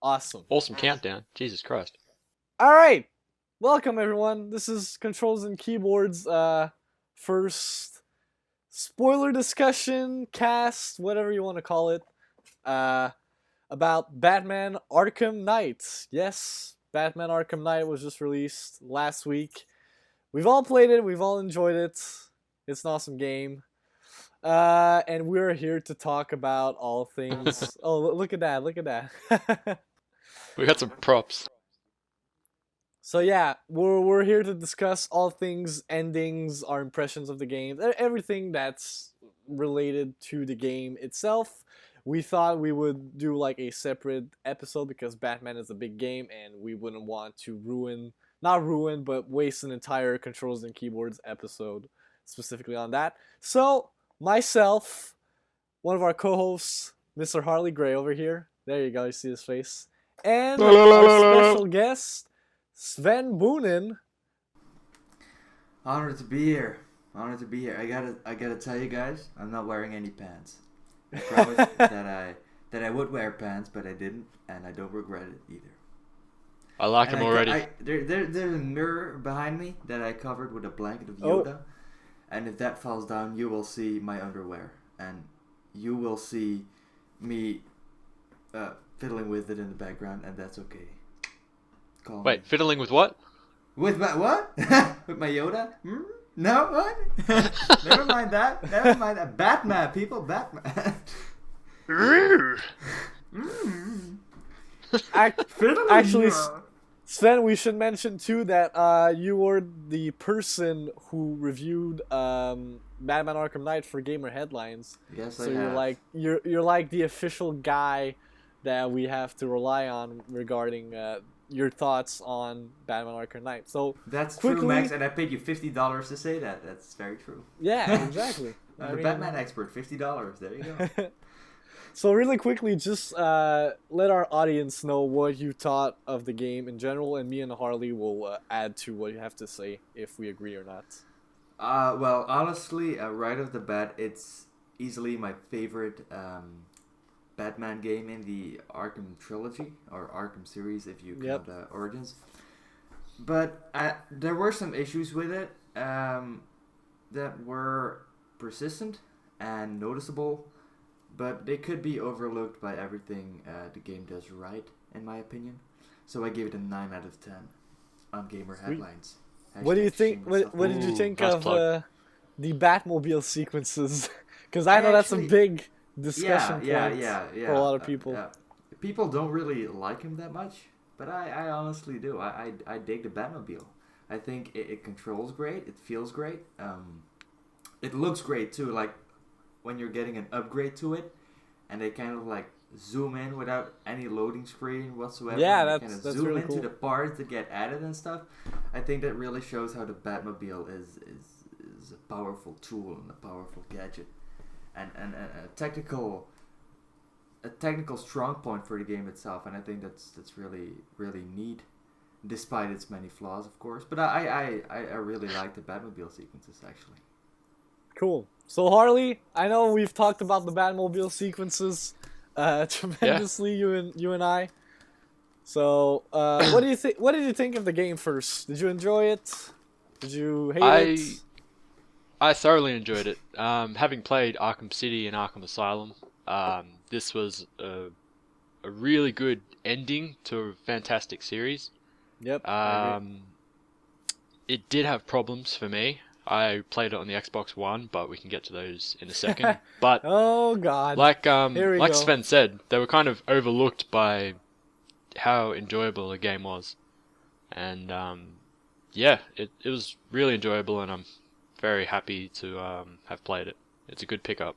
Awesome. Awesome countdown. Jesus Christ. All right. Welcome everyone. This is Controls and Keyboards first spoiler discussion cast, whatever you want to call it. Uh about Batman Arkham Knight. Yes, Batman Arkham Knight was just released last week. We've all played it, we've all enjoyed it. It's an awesome game. And we're here to talk about all things. Oh, look at that! Look at that! We got some props. So yeah, we're here to discuss all things endings, our impressions of the game, everything that's related to the game itself. We thought we would do like a separate episode because Batman is a big game and we wouldn't want to not ruin, but waste an entire controls and keyboards episode specifically on that. So myself, one of our co-hosts, Mr. Harley Gray over here. There you go, you see his face. And our special guest, Sven Boonen. Honored to be here. Honored to be here. I gotta tell you guys, I'm not wearing any pants. I promised that I would wear pants, but I didn't, and I don't regret it either. I like And him already. there's a mirror behind me that I covered with a blanket of Yoda, and if that falls down, you will see my underwear, and you will see me fiddling with it in the background, and that's okay. Call Wait, me. fiddling with what? With my what? With my Yoda? Hmm? No, what? Never mind that. Never mind that. Batman, people, Batman. Mm. Actually, Sven, we should mention too that you were the person who reviewed Batman Arkham Knight for Gamer Headlines. Yes, So I you're have. like you're like the official guy that we have to rely on regarding your thoughts on Batman Arkham Knight. So That's quickly, true, Max, and I paid you $50 to say that. That's very true. yeah, exactly. I'm the Batman expert. $50. There you go. So really quickly, just let our audience know what you thought of the game in general, and me and Harley will add to what you have to say if we agree or not. Well, honestly, right off the bat, it's easily my favorite Batman game in the Arkham trilogy or Arkham series, if you Yep. count Origins. But there were some issues with it that were persistent and noticeable, but they could be overlooked by everything the game does right, in my opinion. So I gave it a 9 out of 10 on Gamer Sweet. Headlines. What do you Hashtag think? shameless What did you self-promotion. think nice of plug. the Batmobile sequences? Because I know that's a actually- big discussion Yeah, point yeah. for a lot of people. People don't really like him that much, but I honestly do. I dig the Batmobile. I think it controls great. It feels great. It looks great too. Like when you're getting an upgrade to it, and they kind of like zoom in without any loading screen whatsoever. Yeah, and they that's- kind of that's zoom really into cool. the parts that get added and stuff. I think that really shows how the Batmobile is a powerful tool and a powerful gadget, and a technical strong point for the game itself. And I think that's really neat, despite its many flaws, of course. But I really like the Batmobile sequences actually. Cool. So Harley, I know we've talked about the Batmobile sequences tremendously, you and I. So what do you think? What did you think of the game first? Did you enjoy it? Did you hate it? I thoroughly enjoyed it. Having played Arkham City and Arkham Asylum, this was a really good ending to a fantastic series. Yep. I agree. It did have problems for me. I played it on the Xbox One, but we can get to those in a second. But Oh God. Here we like go. Sven said, they were kind of overlooked by how enjoyable the game was, and yeah, it was really enjoyable, and I'm very happy to have played it. It's a good pickup.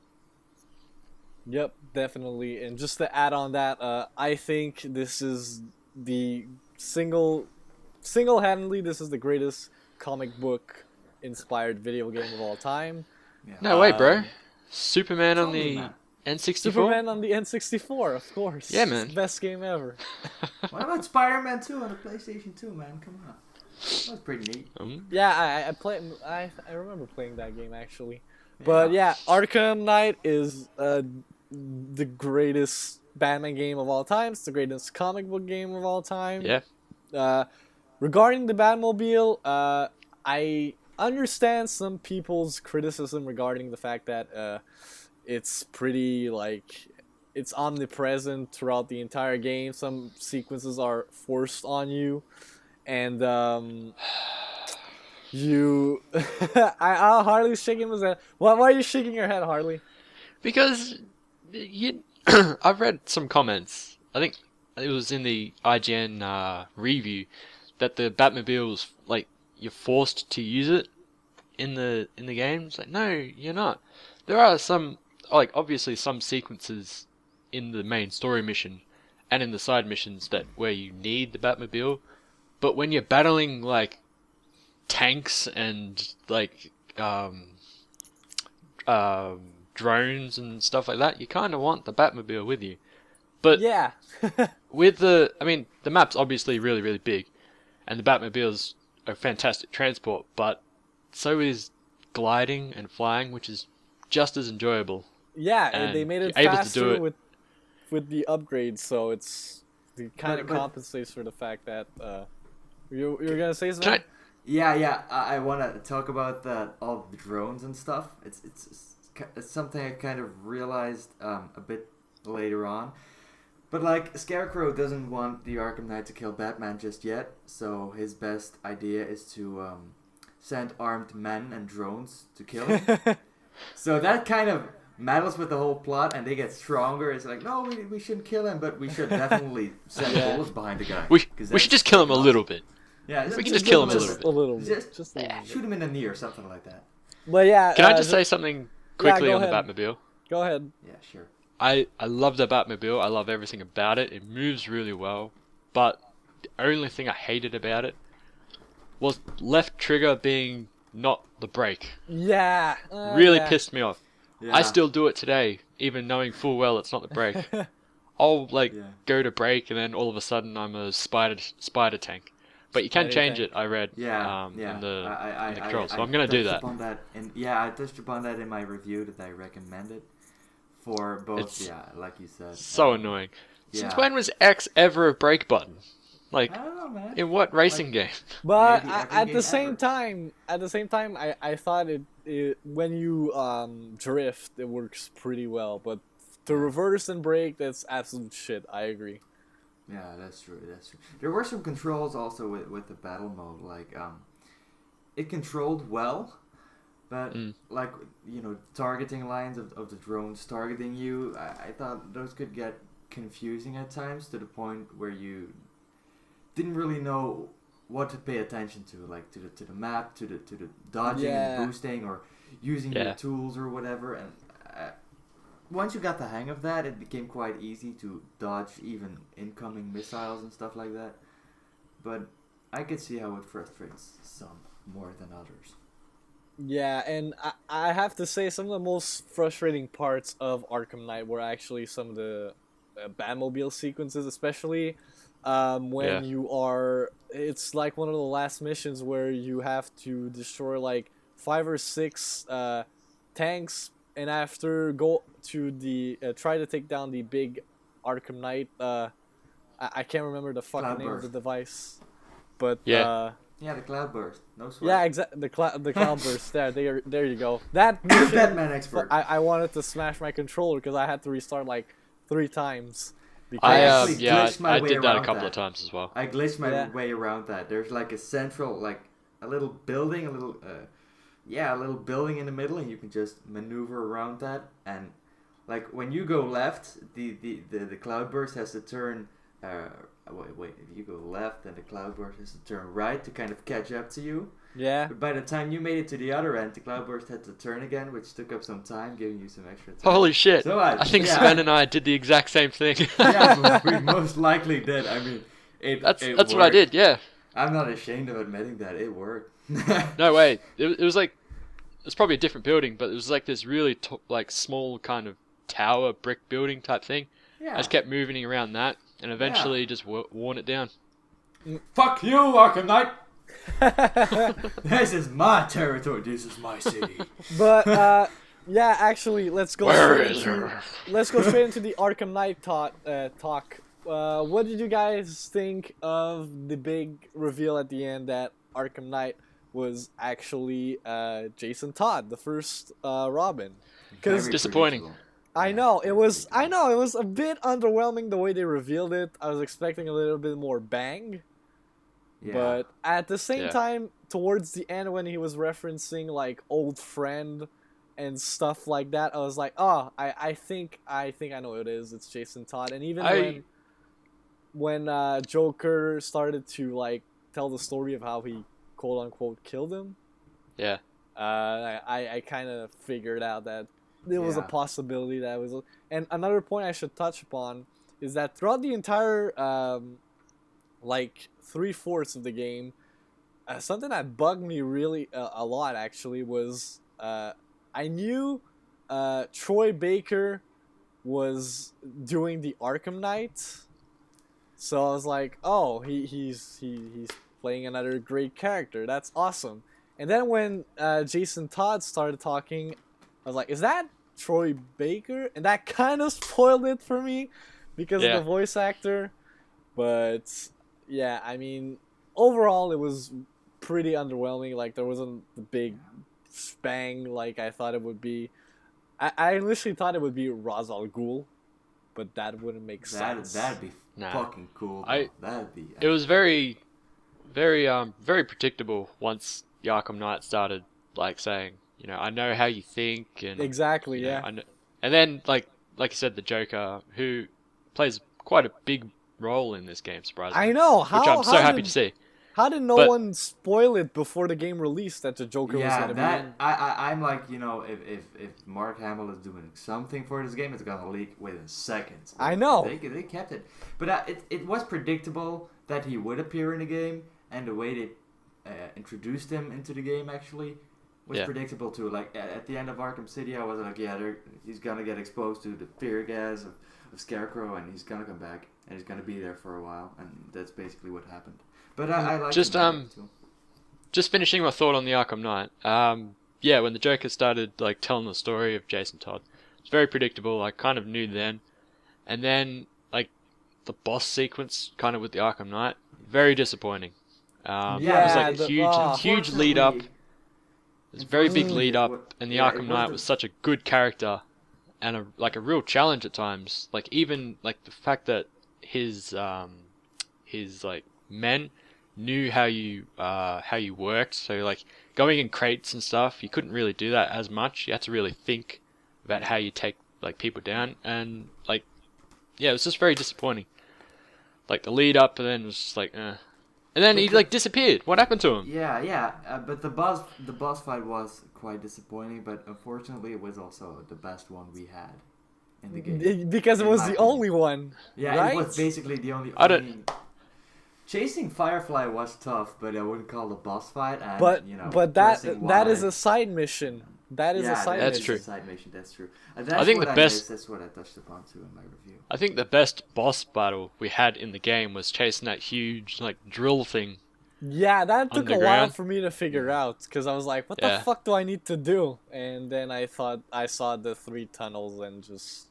Yep, definitely. And just to add on that, I think this is the single-handedly, this is the greatest comic book inspired video game of all time. Yeah. No way, bro. Um, Superman on Totally, the man. N64. Superman on the N64, of course. Yeah, It's man. the best game ever. What about Spider-Man 2 on the PlayStation 2, man? Come on. That's pretty neat. Yeah, I remember playing that game actually. But yeah, Arkham Knight is the greatest Batman game of all time. It's the greatest comic book game of all time. Yeah. Regarding the Batmobile, I understand some people's criticism regarding the fact that it's pretty like it's omnipresent throughout the entire game. Some sequences are forced on you, and Harley's shaking his head. Why are you shaking your head, Harley? Because I've read some comments. I think it was in the IGN review that the Batmobile was like you're forced to use it in the game. It's like no, you're not. There are some like obviously some sequences in the main story mission and in the side missions that where you need the Batmobile, but when you're battling like tanks and like drones and stuff like that, you kind of want the Batmobile with you. But yeah, with the map's obviously really really big, and the Batmobile's a fantastic transport, but so is gliding and flying, which is just as enjoyable. yeah, And they made it you're able to do faster it. with the upgrades, so it kind of But- compensates for the fact that you're gonna say Can something. I, Yeah. I want to talk about all the drones and stuff. It's something I kind of realized a bit later on. But like Scarecrow doesn't want the Arkham Knight to kill Batman just yet, so his best idea is to send armed men and drones to kill him. So that kind of meddles with the whole plot, and they get stronger. It's like, no, we shouldn't kill him, but we should definitely send Yeah. bullets behind the guy. we 'Cause should that's just kill him a awesome. little bit. Yeah, We can just kill him a little bit. A little bit. Just- Just a little bit. shoot him in the knee or something like that. But yeah, Can I just say something quickly go on the ahead. Batmobile? Go ahead. Yeah, sure. I love the Batmobile. I love everything about it. It moves really well. But the only thing I hated about it was left trigger being not the brake. Yeah. Really yeah. pissed me off. Yeah. I still do it today, even knowing full well it's not the brake. I'll like Yeah. go to brake and then all of a sudden I'm a spider tank. But you can Spider change tank. it. I read Yeah, in yeah. the controls, so I I'm gonna do touched that. upon that, I touched upon that in my review that I recommended for both. It's like you said. So annoying. Since yeah. when was X ever a brake button? Like I don't know, man. in what racing game? But Maybe every at game the same ever. time, I thought it when you drift, it works pretty well. But to reverse and brake, that's absolute shit. I agree. Yeah, that's true. That's true. There were some controls also with the battle mode, like it controlled well, but like targeting lines of the drones targeting you, I thought those could get confusing at times to the point where you didn't really know what to pay attention to, like to the map, to the dodging and the boosting, or using your Yeah. tools or whatever. And once you got the hang of that, it became quite easy to dodge even incoming missiles and stuff like that. But I could see how it frustrates some more than others. Yeah, and I have to say some of the most frustrating parts of Arkham Knight were actually some of the Batmobile sequences, especially when Yeah. you are. It's like one of the last missions where you have to destroy like 5 or 6 tanks, and after go to the try to take down the big Arkham Knight. I can't remember the fucking name of the Cloudburst. device, but Yeah. Yeah, the cloudburst. No sweat. yeah, exactly. The cloudburst. There you go. That mission, Batman expert. I wanted to smash my controller because I had to restart like 3 times. I I actually yeah, glitched my I way did that a around couple that. of times as well. I glitched my Yeah. way around that. There's like a central, like a little building, a little building in the middle, and you can just maneuver around that. And like when you go left, the cloudburst has to turn. Wait. If you go left, then the cloudburst has to turn right to kind of catch up to you. Yeah. But by the time you made it to the other end, the cloudburst had to turn again, which took up some time, giving you some extra time. Holy shit! So I think yeah. Sven and I did the exact same thing. Yeah, we most likely did. I mean, that's it what I worked. did. Yeah. I'm not ashamed of admitting that it worked. No way. It was like it's probably a different building, but it was like this really like small kind of tower brick building type thing. Yeah. I just kept moving around that, and eventually just worn it down. Fuck you, Arkham Knight! This is my territory. This is my city. But Yeah, actually, let's go Where straight is into her? let's go straight into the Arkham Knight talk. What did you guys think of the big reveal at the end that Arkham Knight was actually Jason Todd, the first Robin? Because Very Disappointing. predictable. I Yeah, know very predictable. it was a bit underwhelming the way they revealed it. I was expecting a little bit more bang, Yeah. but at the same Yeah. time, towards the end when he was referencing like old friend and stuff like that, I was like, oh, I think I know who it is. It's Jason Todd. And even I when Joker started to like tell the story of how he quote unquote killed him, yeah. I kind of figured out that there was a Yeah. possibility that was. And another point I should touch upon is that throughout the entire like 3/4 of the game, something that bugged me really a lot actually was I knew Troy Baker was doing the Arkham Knight, so I was like, oh, he's playing another great character. That's awesome. And then when Jason Todd started talking, I was like, is that Troy Baker? And that kind of spoiled it for me because of Yeah. the voice actor. But yeah, I mean, overall it was pretty underwhelming. Like there wasn't the big bang like I thought it would be. I initially thought it would be Ra's al Ghul, but that wouldn't make sense. That'd be Nah. fucking cool. I- Though. That'd be. It was very, very predictable once the Arkham Knight started like saying, you know, I know how you think, and Exactly, you know, yeah. I know. And then like you said, the Joker, who plays quite a big role in this game, surprisingly. I know. Which How I'm so happy to see. How did no But- one spoil it before the game released that the Joker was Yeah, gonna be that in? I'm like, you know, if Mark Hamill is doing something for this game, it's gonna leak within seconds. I know. They kept it, but it was predictable that he would appear in the game, and the way they introduced him into the game actually was Yeah. predictable too. Like at the end of Arkham City, I was like, yeah, he's gonna get exposed to the fear gas of Scarecrow, and he's gonna come back, and he's gonna be there for a while, and that's basically what happened. But I like Just, him too. Just finishing my thought on the Arkham Knight. Yeah, when the Joker started like telling the story of Jason Todd, it's very predictable. I kind of knew then, and then like the boss sequence, kind of with the Arkham Knight, very disappointing. It was Yeah, like the- a huge lead up. Unfortunately- It was a very big lead up, What- and the yeah, it Arkham Knight wasn't- was such a good character, and a real challenge at times. Like even like the fact that his like men knew how you worked. So like going in crates and stuff, you couldn't really do that as much. You had to really think about how you take like people down, and like yeah, it was just very disappointing. Like the lead up, and then it was just like, and then he like disappeared. What happened to him? Yeah. But the boss fight was quite disappointing. But unfortunately, it was also the best one we had in the game. Because it In was my the opinion. only one. Yeah, right? it was basically the only. I don't- mean, chasing Firefly was tough, but I wouldn't call it a boss fight. And, But you know, but pressing that is Y- a side mission. That is a side That's mission. true. Side mission. That's true. I think the best- missed, that's what I touched upon too in my review. I think the best boss battle we had in the game was chasing that huge like drill thing. Yeah, that took a while Underground. for me to figure out because I was like, what Yeah. the fuck do I need to do? And then I thought I saw the 3 tunnels and just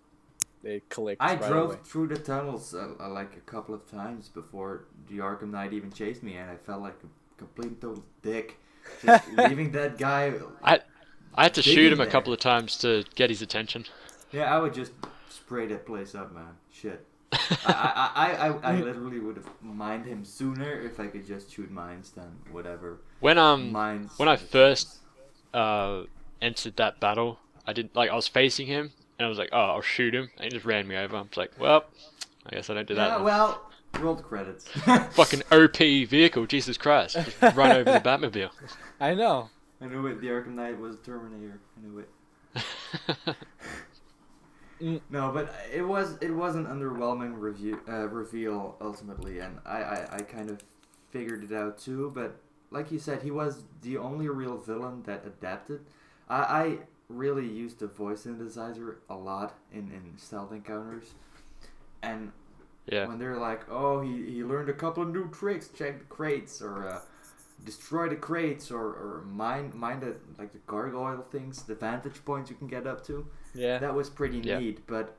it clicked. I right drove away. through the tunnels like a couple of times before the Arkham Knight even chased me, and I felt like a complete and total dick. Just leaving that guy. I had to shoot Digging him a there. couple of times to get his attention. Yeah, I would just spray that place up, man. Shit. I literally would have mined him sooner if I could just shoot mines than whatever. When Mines. when I first entered that battle, I was facing him and I was like, oh, I'll shoot him, and he just ran me over. I was like, well, I guess I don't do that. Yeah, then. well, rolled credits. Fucking OP vehicle, Jesus Christ! Just run over the Batmobile. I know. I knew it. The Arkham Knight was Terminator. I knew it. No, but it was an underwhelming reveal ultimately, and I kind of figured it out too. But like you said, he was the only real villain that adapted. I really used the voice synthesizer a lot in stealth encounters, and Yeah. when they're like, oh, he learned a couple of new tricks, check the crates, or destroy the crates or mine the like the gargoyle things, the vantage points you can get up to. Yeah. That was pretty Yeah. neat, but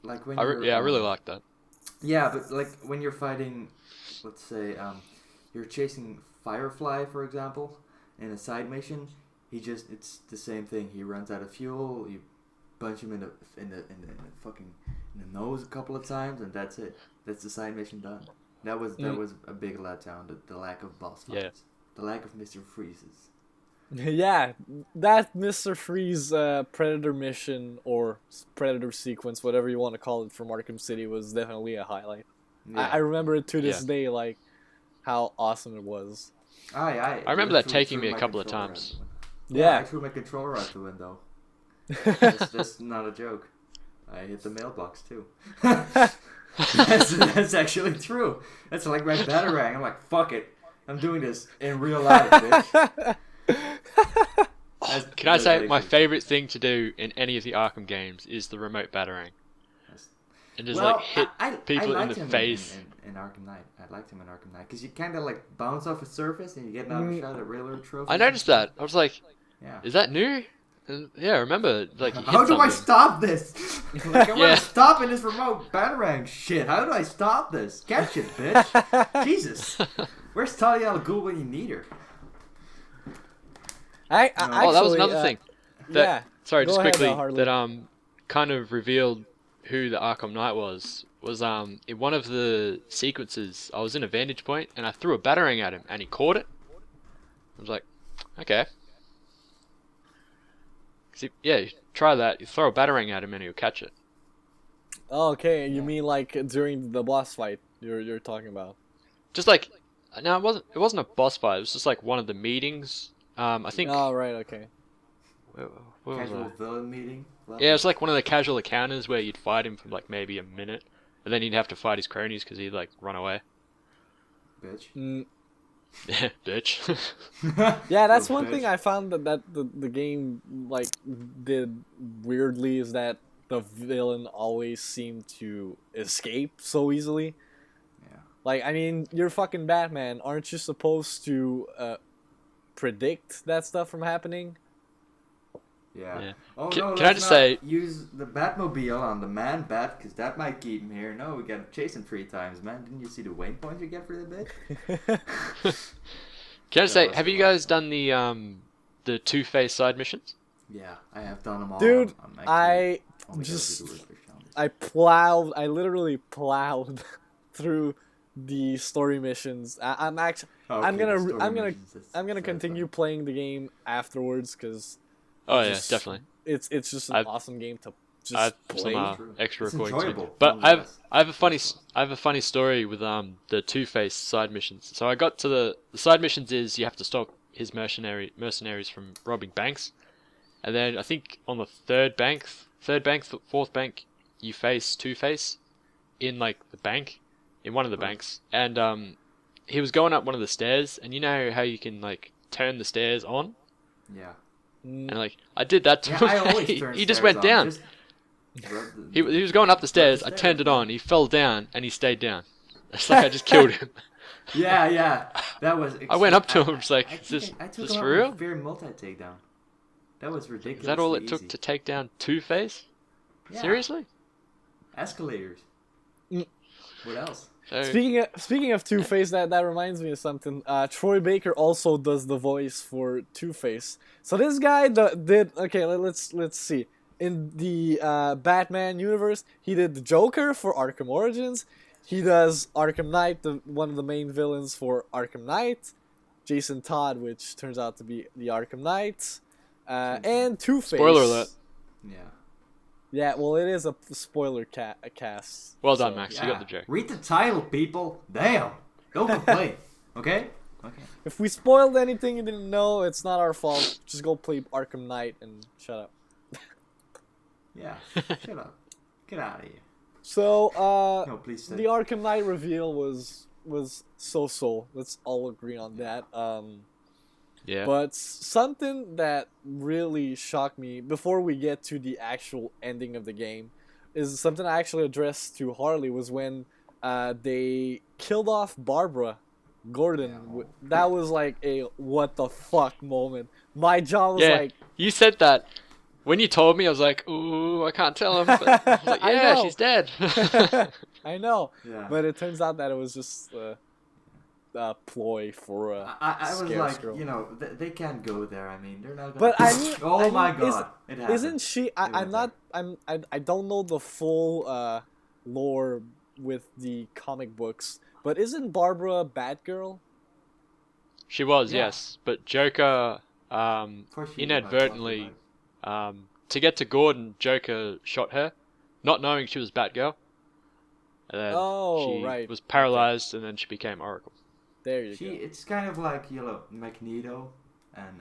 like when I you're really like that. yeah, but like when you're fighting, let's say you're chasing Firefly, for example, in a side mission, it's the same thing. He runs out of fuel. You punch him in the fucking in the nose a couple of times, and that's it. That's the side mission done. That was a big letdown. The lack of boss fights, Yeah. the lack of Mr. Freezes. Yeah, that Mr. Freeze Predator mission or Predator sequence, whatever you want to call it, from Arkham City was definitely a highlight. Yeah. I remember it to this Yeah. day, like how awesome it was. I remember that taking me a couple of times. Yeah. I threw my controller out the window. That's not a joke. I hit the mailbox too. that's actually true. That's like my batarang. I'm like, fuck it. I'm doing this in real life, bitch. Can I say my favorite thing to do in any of the Arkham games is the remote batarang, and just like hit people in the face. In Arkham Knight, I liked him in Arkham Knight because you kind of like bounce off a surface and you get another shot at railroad trophies. I noticed that. I was like, Yeah. is that new? And yeah, I remember like you hit How do I something. stop this? Like, I Yeah. want to stop in this remote batarang shit. How do I stop this? Catch it, bitch. Jesus. Where's Talia al Ghul when you need her? Oh, that was another thing. That, yeah. Sorry, Go just ahead, quickly. Harlee. That kind of revealed who the Arkham Knight was in one of the sequences. I was in a vantage point and I threw a batarang at him and he caught it. I was like, okay. You try that. You throw a batarang at him and he'll catch it. Oh, okay, you mean like during the boss fight you're talking about? Just like, no, it wasn't a boss fight. It was just like one of the meetings. I think. Oh, right, okay. Where was Casual I? villain meeting? Yeah, it's like one of the casual encounters where you'd fight him for like maybe a minute, and then you'd have to fight his cronies because he'd like run away. Bitch. Mm, Bitch. yeah, that's Little one thing bitch. I found that the game like did weirdly is that the villain always seemed to escape so easily. Yeah. Like, I mean, you're fucking Batman. Aren't you supposed to predict that stuff from happening? Yeah. Yeah. Oh Can- no! can I let's just not say- use the Batmobile on the Man Bat because that might keep him here. No, we got to chase him 3 times, man. Didn't you see the Wayne points you get for the bitch? Can I say, that's have you a lot. guys done the Two-Face side missions? Yeah, I have done them all. Dude, I'm actually I only gonna just- do the Whisper challenges. I literally plowed through the story missions. I'm Okay, I'm the gonna story I'm gonna missions, that's continue fine. playing the game afterwards because Oh yeah, just- definitely. it's just an I've- awesome game to just I have play. some True. extra It's recordings. enjoyable, But nonetheless. I have a funny story with the Two-Face side missions. So I got to the side missions is you have to stop his mercenaries from robbing banks, and then I think on the fourth bank, you face Two-Face in like the bank, in one of the Right. banks, and he was going up one of the stairs, and you know how you can like turn the stairs on, Yeah. Mm, and like I did that to Yeah, him. I always turn he just stairs went on. down. Just rub the- He was going up the stairs. I stairs, turned it yeah. on. He fell down and he stayed down. It's like I just killed him. Yeah, that was. I went up to him. It's like, I is this, think I took this him for out real? with Very multi takedown. That was ridiculous. Is that all it took to take down Two-Face? Yeah. Seriously? Escalators. Mm. What else? So, Speaking of Two-Face, that reminds me of something. Troy Baker also does the voice for Two-Face. So this guy did okay. Let's see. In the Batman universe, he did the Joker for Arkham Origins. He does Arkham Knight, one of the main villains for Arkham Knight. Jason Todd, which turns out to be the Arkham Knight, and Two-Face. Spoiler alert. Yeah. Yeah, well, it is a spoiler cast. well done, so- Max. Yeah. You got the joke. Read the title, people. Damn. Don't complain. Okay. Okay. If we spoiled anything you didn't know, it's not our fault. Just go play Arkham Knight and shut up. Yeah. Shut up. Get out of here. So, No, please stay. the Arkham Knight reveal was so. Let's all agree on that. Yeah. But something that really shocked me before we get to the actual ending of the game is something I actually addressed to Harlee was when they killed off Barbara Gordon, Yeah. that was like a what the fuck moment. My jaw was Yeah, like, you said that. When you told me, I was like, ooh, I can't tell him. But I was like, I yeah, know. she's dead. I know, Yeah. but it turns out that it was just a ploy for I was like, Scarecrow. you know, they can't go there. I mean, they're not gonna. But I mean, oh I mean, my god, it happened. isn't she? They I'm went not. I don't know the full lore with the comic books, but isn't Barbara Batgirl? She was, Yeah. yes. But Joker, Of course she knew about inadvertently, Buffy, to get to Gordon, Joker shot her, not knowing she was Batgirl. And then Oh, she right. was paralyzed, and then she became Oracle. There you She, go. it's kind of like, you know, Magneto and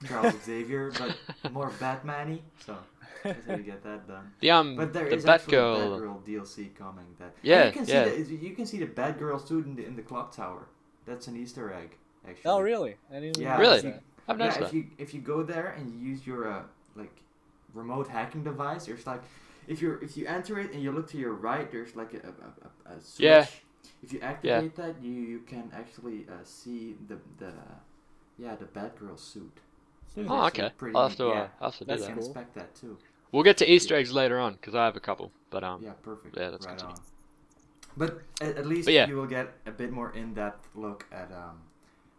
Charles Xavier, but more Batman-y. So that's how you get that done. But there The is actually a Batgirl. Batgirl DLC coming. That Yeah, and you can yeah. see you can see the Batgirl suit in the clock tower. That's an Easter egg, actually. Oh, really? I didn't Yeah. Really? notice that. I've noticed that. if you go there and you use your like remote hacking device, there's like if you enter it and you look to your right, there's like a switch. Yeah. If you activate that, you can actually see the Batgirl suit. So it's Oh, actually okay. pretty I'll have neat. to, Yeah. I'll have to do That's You that. can cool. inspect that too. We'll get to Easter eggs later on, because I have a couple. But Yeah, perfect. Yeah, let's right continue. on. But at least But yeah. you will get a bit more in-depth look at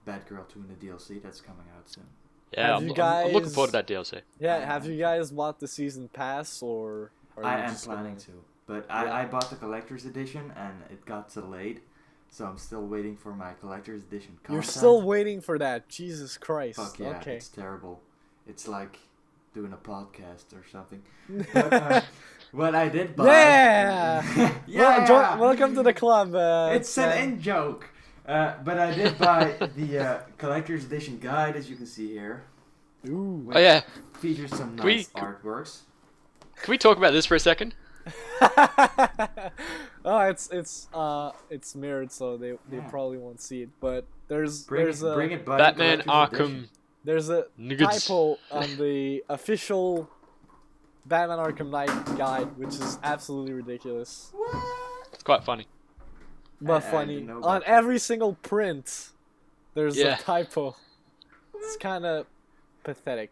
Batgirl 2 in the DLC that's coming out soon. yeah, Have I'm, you I'm looking guys- forward to that DLC. Yeah, have you guys bought the season pass or? Are I you am just planning gonna- to, but Yeah. I bought the collector's edition and it got delayed, so I'm still waiting for my collector's edition content. You're still waiting for that? Jesus Christ! Fuck yeah, Okay. it's terrible. It's like doing a podcast or something. But, what I did buy. Yeah! Yeah! Welcome to the club. It's an Sven. in joke. But I did buy the collector's edition guide, as you can see here. Ooh. Oh yeah, Features some Can we- nice artworks. can we talk about this for a second? Oh, it's mirrored, so they Yeah. probably won't see it. But there's Bring a it, buddy. Batman collector's Arkham. edition. there's a Nuggets. typo on the official Batman Arkham Knight guide, which is absolutely ridiculous, It's quite funny. but I funny. didn't know about On that. every single print, there's Yeah. a typo. It's kind of pathetic.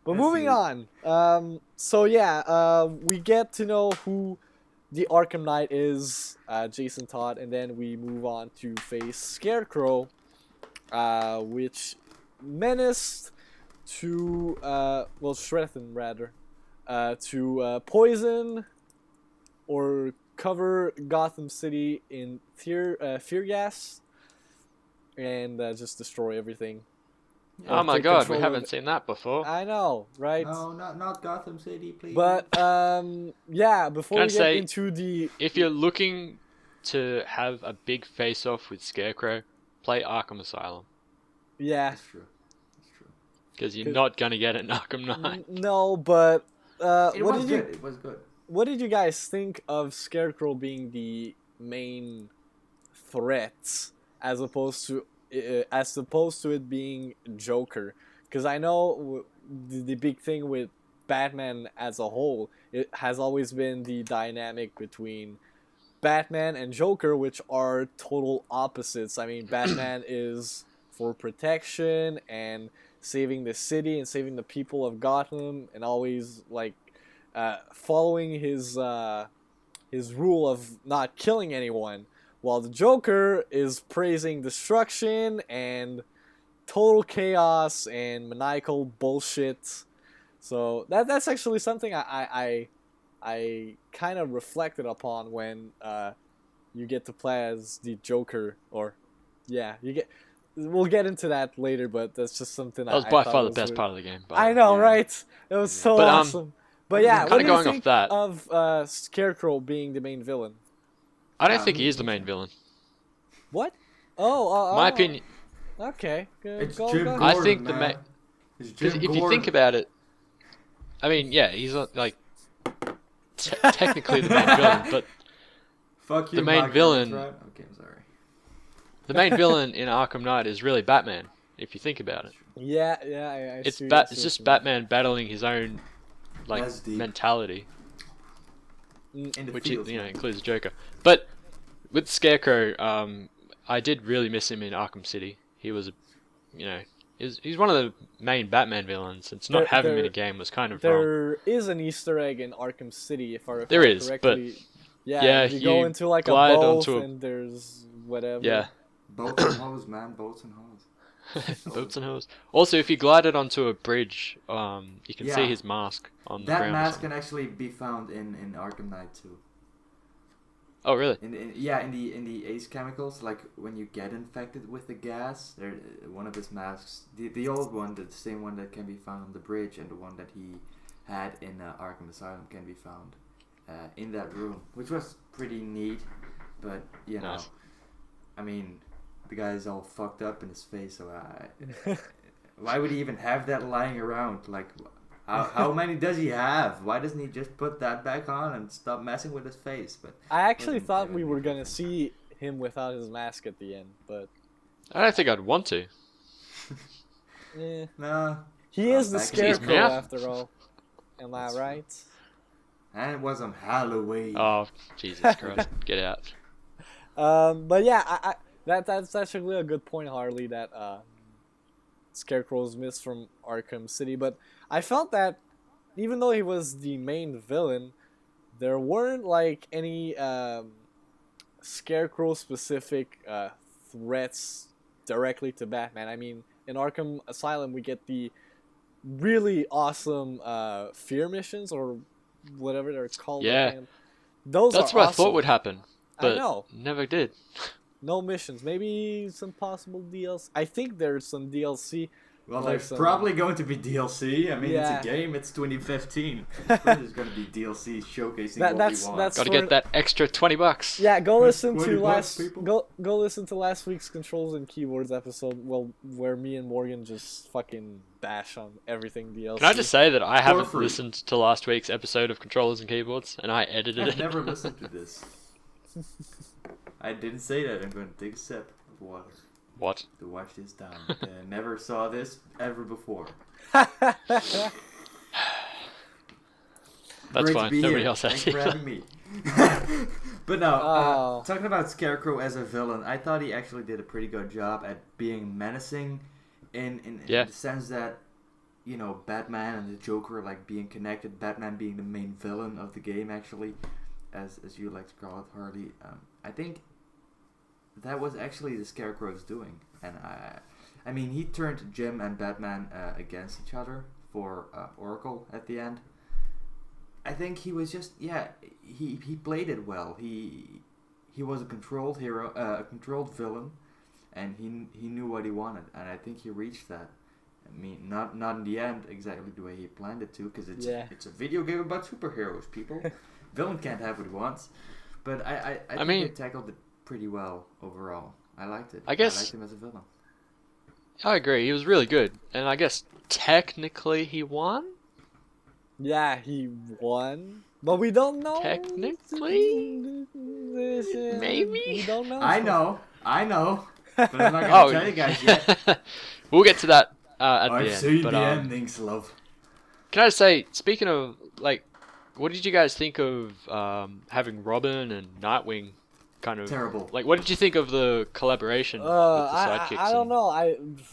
But That's moving neat. on. So yeah, we get to know who the Arkham Knight is, Jason Todd, and then we move on to face Scarecrow, which menaced to, well, threatened rather, to poison or cover Gotham City in fear gas and just destroy everything. Oh my take god, control we of haven't it. seen that before. I know, right? No, not Gotham City, please. But yeah, before Can I we get say- into the If you're looking to have a big face-off with Scarecrow, play Arkham Asylum, yeah, That's true. That's true. because you're 'Cause- not gonna get it in Arkham Knight. no, but It what was did good. It was good. what did you guys think of Scarecrow being the main threat as opposed to it being Joker? Because I know the big thing with Batman as a whole, it has always been the dynamic between Batman and Joker, which are total opposites. I mean, Batman is for protection and saving the city and saving the people of Gotham, and always like following his rule of not killing anyone, while the Joker is praising destruction and total chaos and maniacal bullshit. So that's actually something I kind of reflected upon when you get to play as the Joker, or yeah, you get. We'll get into that later, but that's just something That was I by thought far the was best really- part of the game. I know, Yeah. right? It was so But, awesome. But yeah, Kinda what do you going off think that- of Scarecrow being the main villain? I don't Yeah, think me he is the too. main villain. What? Oh, My opinion, Okay, good. It's Go, Jim go. Gordon, I think the man. ma- It's because Jim if you think Gordon. about it, I mean, yeah, he's like technically the main villain, but Fuck you, the main Mike, villain- that's right. Okay, I'm sorry. the main villain in Arkham Knight is really Batman. If you think about it, Yeah, I it's see, I see It's what just you mean. Batman battling his own like That's deep. mentality, In the which fields, you know man. includes Joker. But with Scarecrow, I did really miss him in Arkham City. He was, he's one of the main Batman villains. And to not have him in a game was kind of wrong. There is an Easter egg in Arkham City, if I recall There is, correctly. but yeah, you go into like a glide boat onto and there's whatever. Yeah. Boats and hose, man. Boats and hose. Boats and hose. Also, if you glided onto a bridge, you can see his mask on the ground. That mask can actually be found in Arkham Knight too. Oh, really? In the Ace chemicals, like when you get infected with the gas, there one of his masks, the old one, the same one that can be found on the bridge, and the one that he had in Arkham Asylum can be found in that room, which was pretty neat. But Nice. I mean, the guy's all fucked up in his face, so why would he even have that lying around? Like, how many does he have? Why doesn't he just put that back on and stop messing with his face? But I actually thought we were gonna see him without his mask at the end, but I don't think I'd want to. no. He is the back in Scarecrow his mouth. after all. Am I right? And it was on Halloween. Oh, Jesus Christ. Get out. But yeah, that's actually a good point, Harlee, that Scarecrow's missed from Arkham City. But I felt that even though he was the main villain, there weren't like any Scarecrow-specific threats directly to Batman. I mean, in Arkham Asylum, we get the really awesome fear missions, or whatever they're called. Yeah. Again. That's That's what I thought would happen, but I know. never did. No missions. Maybe some possible DLC. I think there's some DLC. Well, like there's some- probably going to be DLC. I mean, Yeah. it's a game. It's 2015. There's going to be DLC showcasing what That's- we want. that's- Gotta for- get that extra $20. Yeah, go listen $20 to people. go listen to last week's Controls and Keyboards episode. Well, where me and Morgan just fucking bash on everything DLC. Can I just say that I haven't free. listened to last week's episode of Controllers and Keyboards, and I edited I've it. never listened to this. I didn't say that. I'm going to take a sip of water What? to wash this down. I never saw this ever before. That's Great to fine. be Nobody here. else has Thanks for it. having me. But no, Oh. talking about Scarecrow as a villain, I thought he actually did a pretty good job at being menacing in Yeah. the sense that, Batman and the Joker like being connected, Batman being the main villain of the game actually, as you like to call it, Harley. I think that was actually the Scarecrow's doing, and I mean he turned Jim and Batman against each other for Oracle at the end. I think he was just he played it well. He was a controlled hero, a controlled villain, and he knew what he wanted, and I think he reached that. I mean, not in the end exactly the way he planned it to, because it's a video game about superheroes. People, villain can't have what he wants, but I think mean- they tackled it pretty well overall. I liked it. I guess- I liked him as a villain. I agree. He was really good, and I guess technically he won. Yeah, he won, but we don't know. Technically? Maybe? We don't know. I know, but I'm not gonna Oh, tell you guys yet. we'll get to that at I've the end. seen But the endings, love. can I just say, speaking of what did you guys think of having Robin and Nightwing? Kind of Terrible. Like, what did you think of the collaboration with the sidekicks? I don't and- know.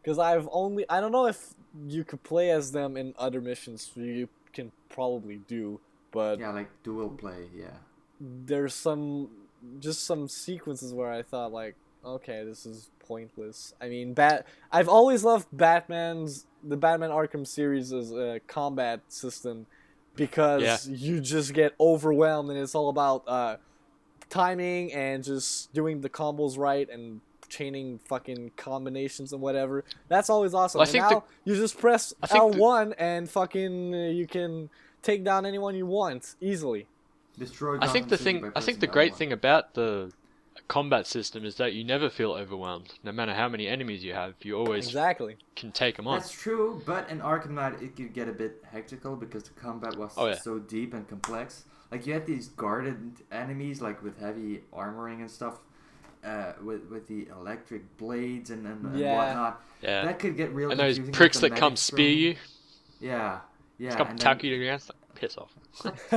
Because I don't know if you could play as them in other missions. You can probably do, but Yeah, like dual play. Yeah. there's some sequences where I thought like, okay, this is pointless. I mean, I've always loved the Batman Arkham series' combat system, because you just get overwhelmed and it's all about timing and just doing the combos right and chaining fucking combinations and whatever. That's always awesome. Well, I And think now you just press I think L1 and fucking you can take down anyone you want easily. Destroy. I think Gotham City by I think pressing the great L1. thing about the combat system is that you never feel overwhelmed. No matter how many enemies you have, you always Exactly. can take them on. That's true, but in Arkham Knight it could get a bit hectical because the combat was Oh, yeah. so deep and complex. Like you had these guarded enemies, like with heavy armoring and stuff, with the electric blades and Yeah. whatnot. Yeah. That could get real And those confusing. pricks with that the come medic spear throwing- you, Yeah, yeah. come and tackle then, you against, like, piss off.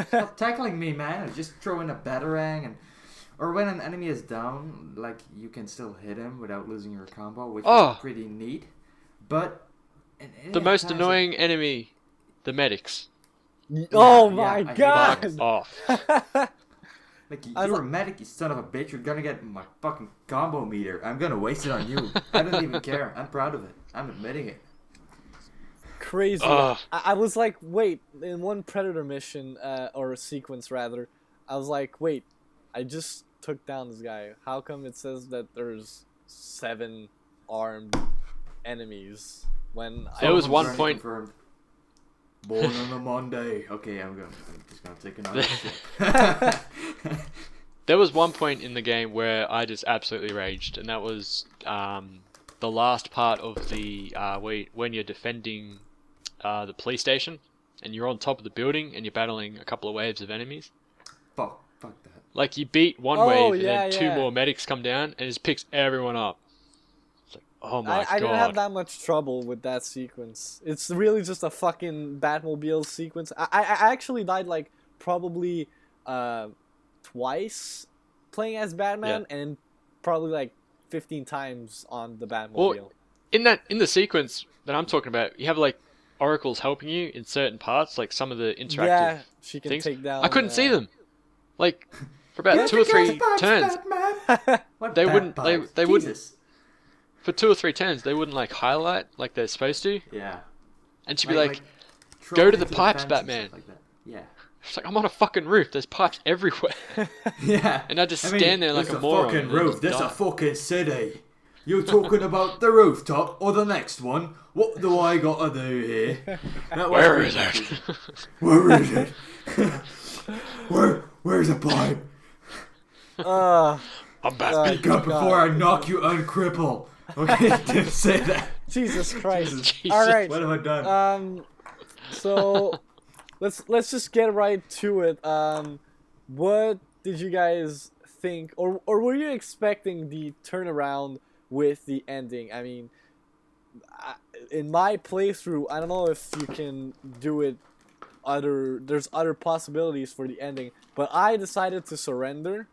stop tackling me, man! Or just throw in a batarang and Or when an enemy is down, like you can still hit him without losing your combo, which Oh. is pretty neat. But The most annoying enemy, the medics. Oh yeah, my I hate god! those. Off. Like, I you're was a medic, you son of a bitch. You're gonna get my fucking combo meter. I'm gonna waste it on you. I don't even care. I'm proud of it. I'm admitting it. Crazy. Ugh. I was like, wait, in one Predator mission, or a sequence rather, I was like, wait, I just took down this guy. How come it says that there's 7 armed enemies when There was one Confirmed, point- confirmed. Born on a Monday. Okay, I'm just gonna take another ship. There was one point in the game where I just absolutely raged, and that was the last part of the when you're defending the police station, and you're on top of the building, and you're battling a couple of waves of enemies. Fuck that. Like, you beat one Oh, wave, and yeah, then 2 yeah. more medics come down, and it just picks everyone up. It's like, oh my I didn't have god. that much trouble with that sequence. It's really just a fucking Batmobile sequence. I actually died like probably twice playing as Batman, and probably like 15 times on the Batmobile. Well, in the sequence that I'm talking about, you have like oracles helping you in certain parts, like some of the interactive yeah, she can things. take down. I couldn't see them. Like, for about Get 2 or the 3 gas turns. pipes, Batman! What They bat wouldn't- pipes? they wouldn't- Jesus. For 2 or 3 turns, they wouldn't like highlight like they're supposed to, Yeah. and she'd be like, throw "Go to it the into pipes, fence and Batman." stuff Like that. Yeah. It's like, I'm on a fucking roof. There's pipes everywhere. Yeah. And I just stand there like this a moron. fucking and roof. just This a die. fucking city. You talking about the rooftop or the next one? What do I gotta do here? Where is it? Where is it? Where's the pipe? I'm Batman. Speak up before I knock you uncripple. Okay, didn't say that. Jesus Christ! Jesus. All right. What have I done? So let's just get right to it. What did you guys think, or were you expecting the turnaround with the ending? I mean, in my playthrough, I don't know if you can do it. There's other possibilities for the ending, but I decided to surrender.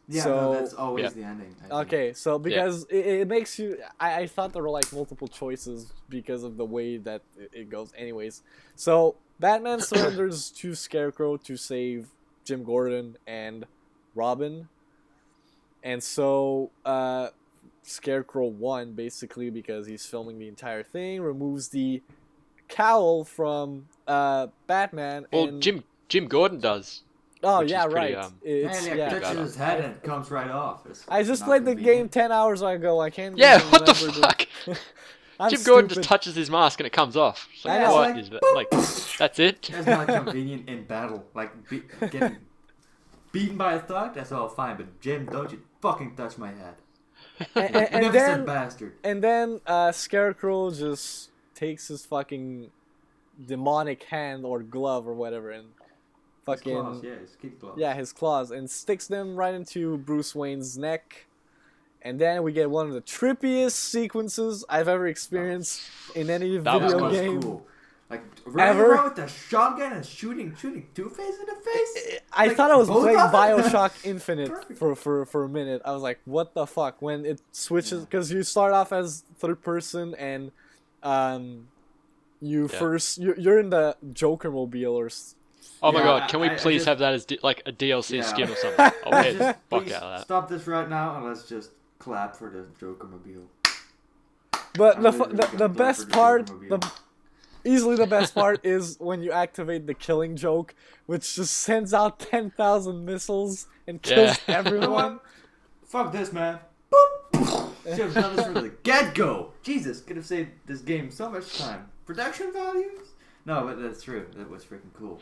Yeah, so- no, that's always Yeah. the ending. I think. Okay, so because it makes you, I thought there were like multiple choices because of the way that it goes. Anyways, so Batman surrenders to Scarecrow to save Jim Gordon and Robin, and so Scarecrow won basically because he's filming the entire thing, removes the cowl from Batman. Well, and, Jim Gordon does. oh which yeah, is pretty, right. It's And yeah. it touches bad. his head and it comes right off. It's I just not played the game convenient. 10 hours ago. I can't. Yeah, even what the remember fuck? I'm Jim Gordon stupid. just touches his mask and it comes off. It's like, I know. what Like, is that? Like, that's it? That's not convenient in battle. Like, getting beaten by a thug, that's all fine. But Jim, don't you fucking touch my head. and Magnificent then bastard. and then Scarecrow just takes his fucking demonic hand or glove or whatever and His fucking claws, yeah, his kid claws. yeah, his claws, and sticks them right into Bruce Wayne's neck. And then we get one of the trippiest sequences I've ever experienced in any That was video was game. cool. Like running Ever? around with the shotgun and shooting Two-Face in the face. I Like, thought I was both playing of them? Bioshock Infinite Perfect. for a minute. I was like, what the fuck? When it switches, because you start off as third person and you're in the Joker mobile or Oh my Yeah, god, can we I please just- have that as like a DLC Yeah. skin or something? I'll pay the Just fuck please out of that. stop this right now and let's just clap for the Joker mobile. But I'm the, really fu- the gonna the clap best for the part, Joker-mobile. easily the best part is when you activate the killing joke, which just sends out 10,000 missiles and kills Yeah. everyone. Fuck this, man. Boop. Should have done this from the get-go. Jesus, could have saved this game so much time. Production values? No, but that's true. That was freaking cool.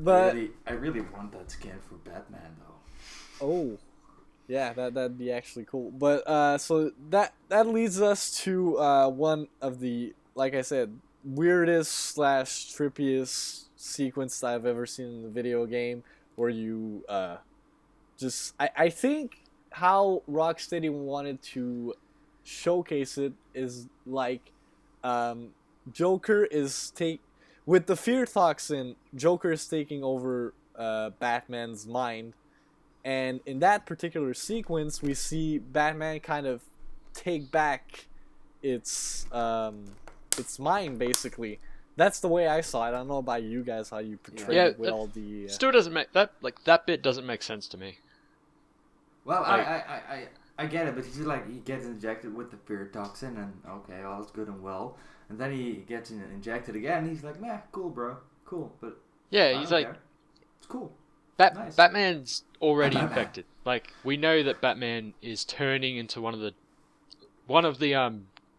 But I really want that skin for Batman, though. oh, yeah, that'd be actually cool. But so that leads us to one of the, like I said, weirdest slash trippiest sequence I've ever seen in the video game, where you just I think how Rocksteady wanted to showcase it is like Joker is with the fear toxin, Joker is taking over Batman's mind, And in that particular sequence, we see Batman kind of take back its mind, basically. That's the way I saw it. I don't know about you guys, how you portrayed Yeah, it with that all the. still doesn't make that bit doesn't make sense to me. Well, Like- I get it, but he's like, he gets injected with the fear toxin, and okay, all's good and well. And then he gets injected again, and he's like, nah, cool, bro. Cool, but Yeah, I he's don't like care. It's cool. Nice. Batman's already Batman. infected. Like, we know that Batman is turning into one of the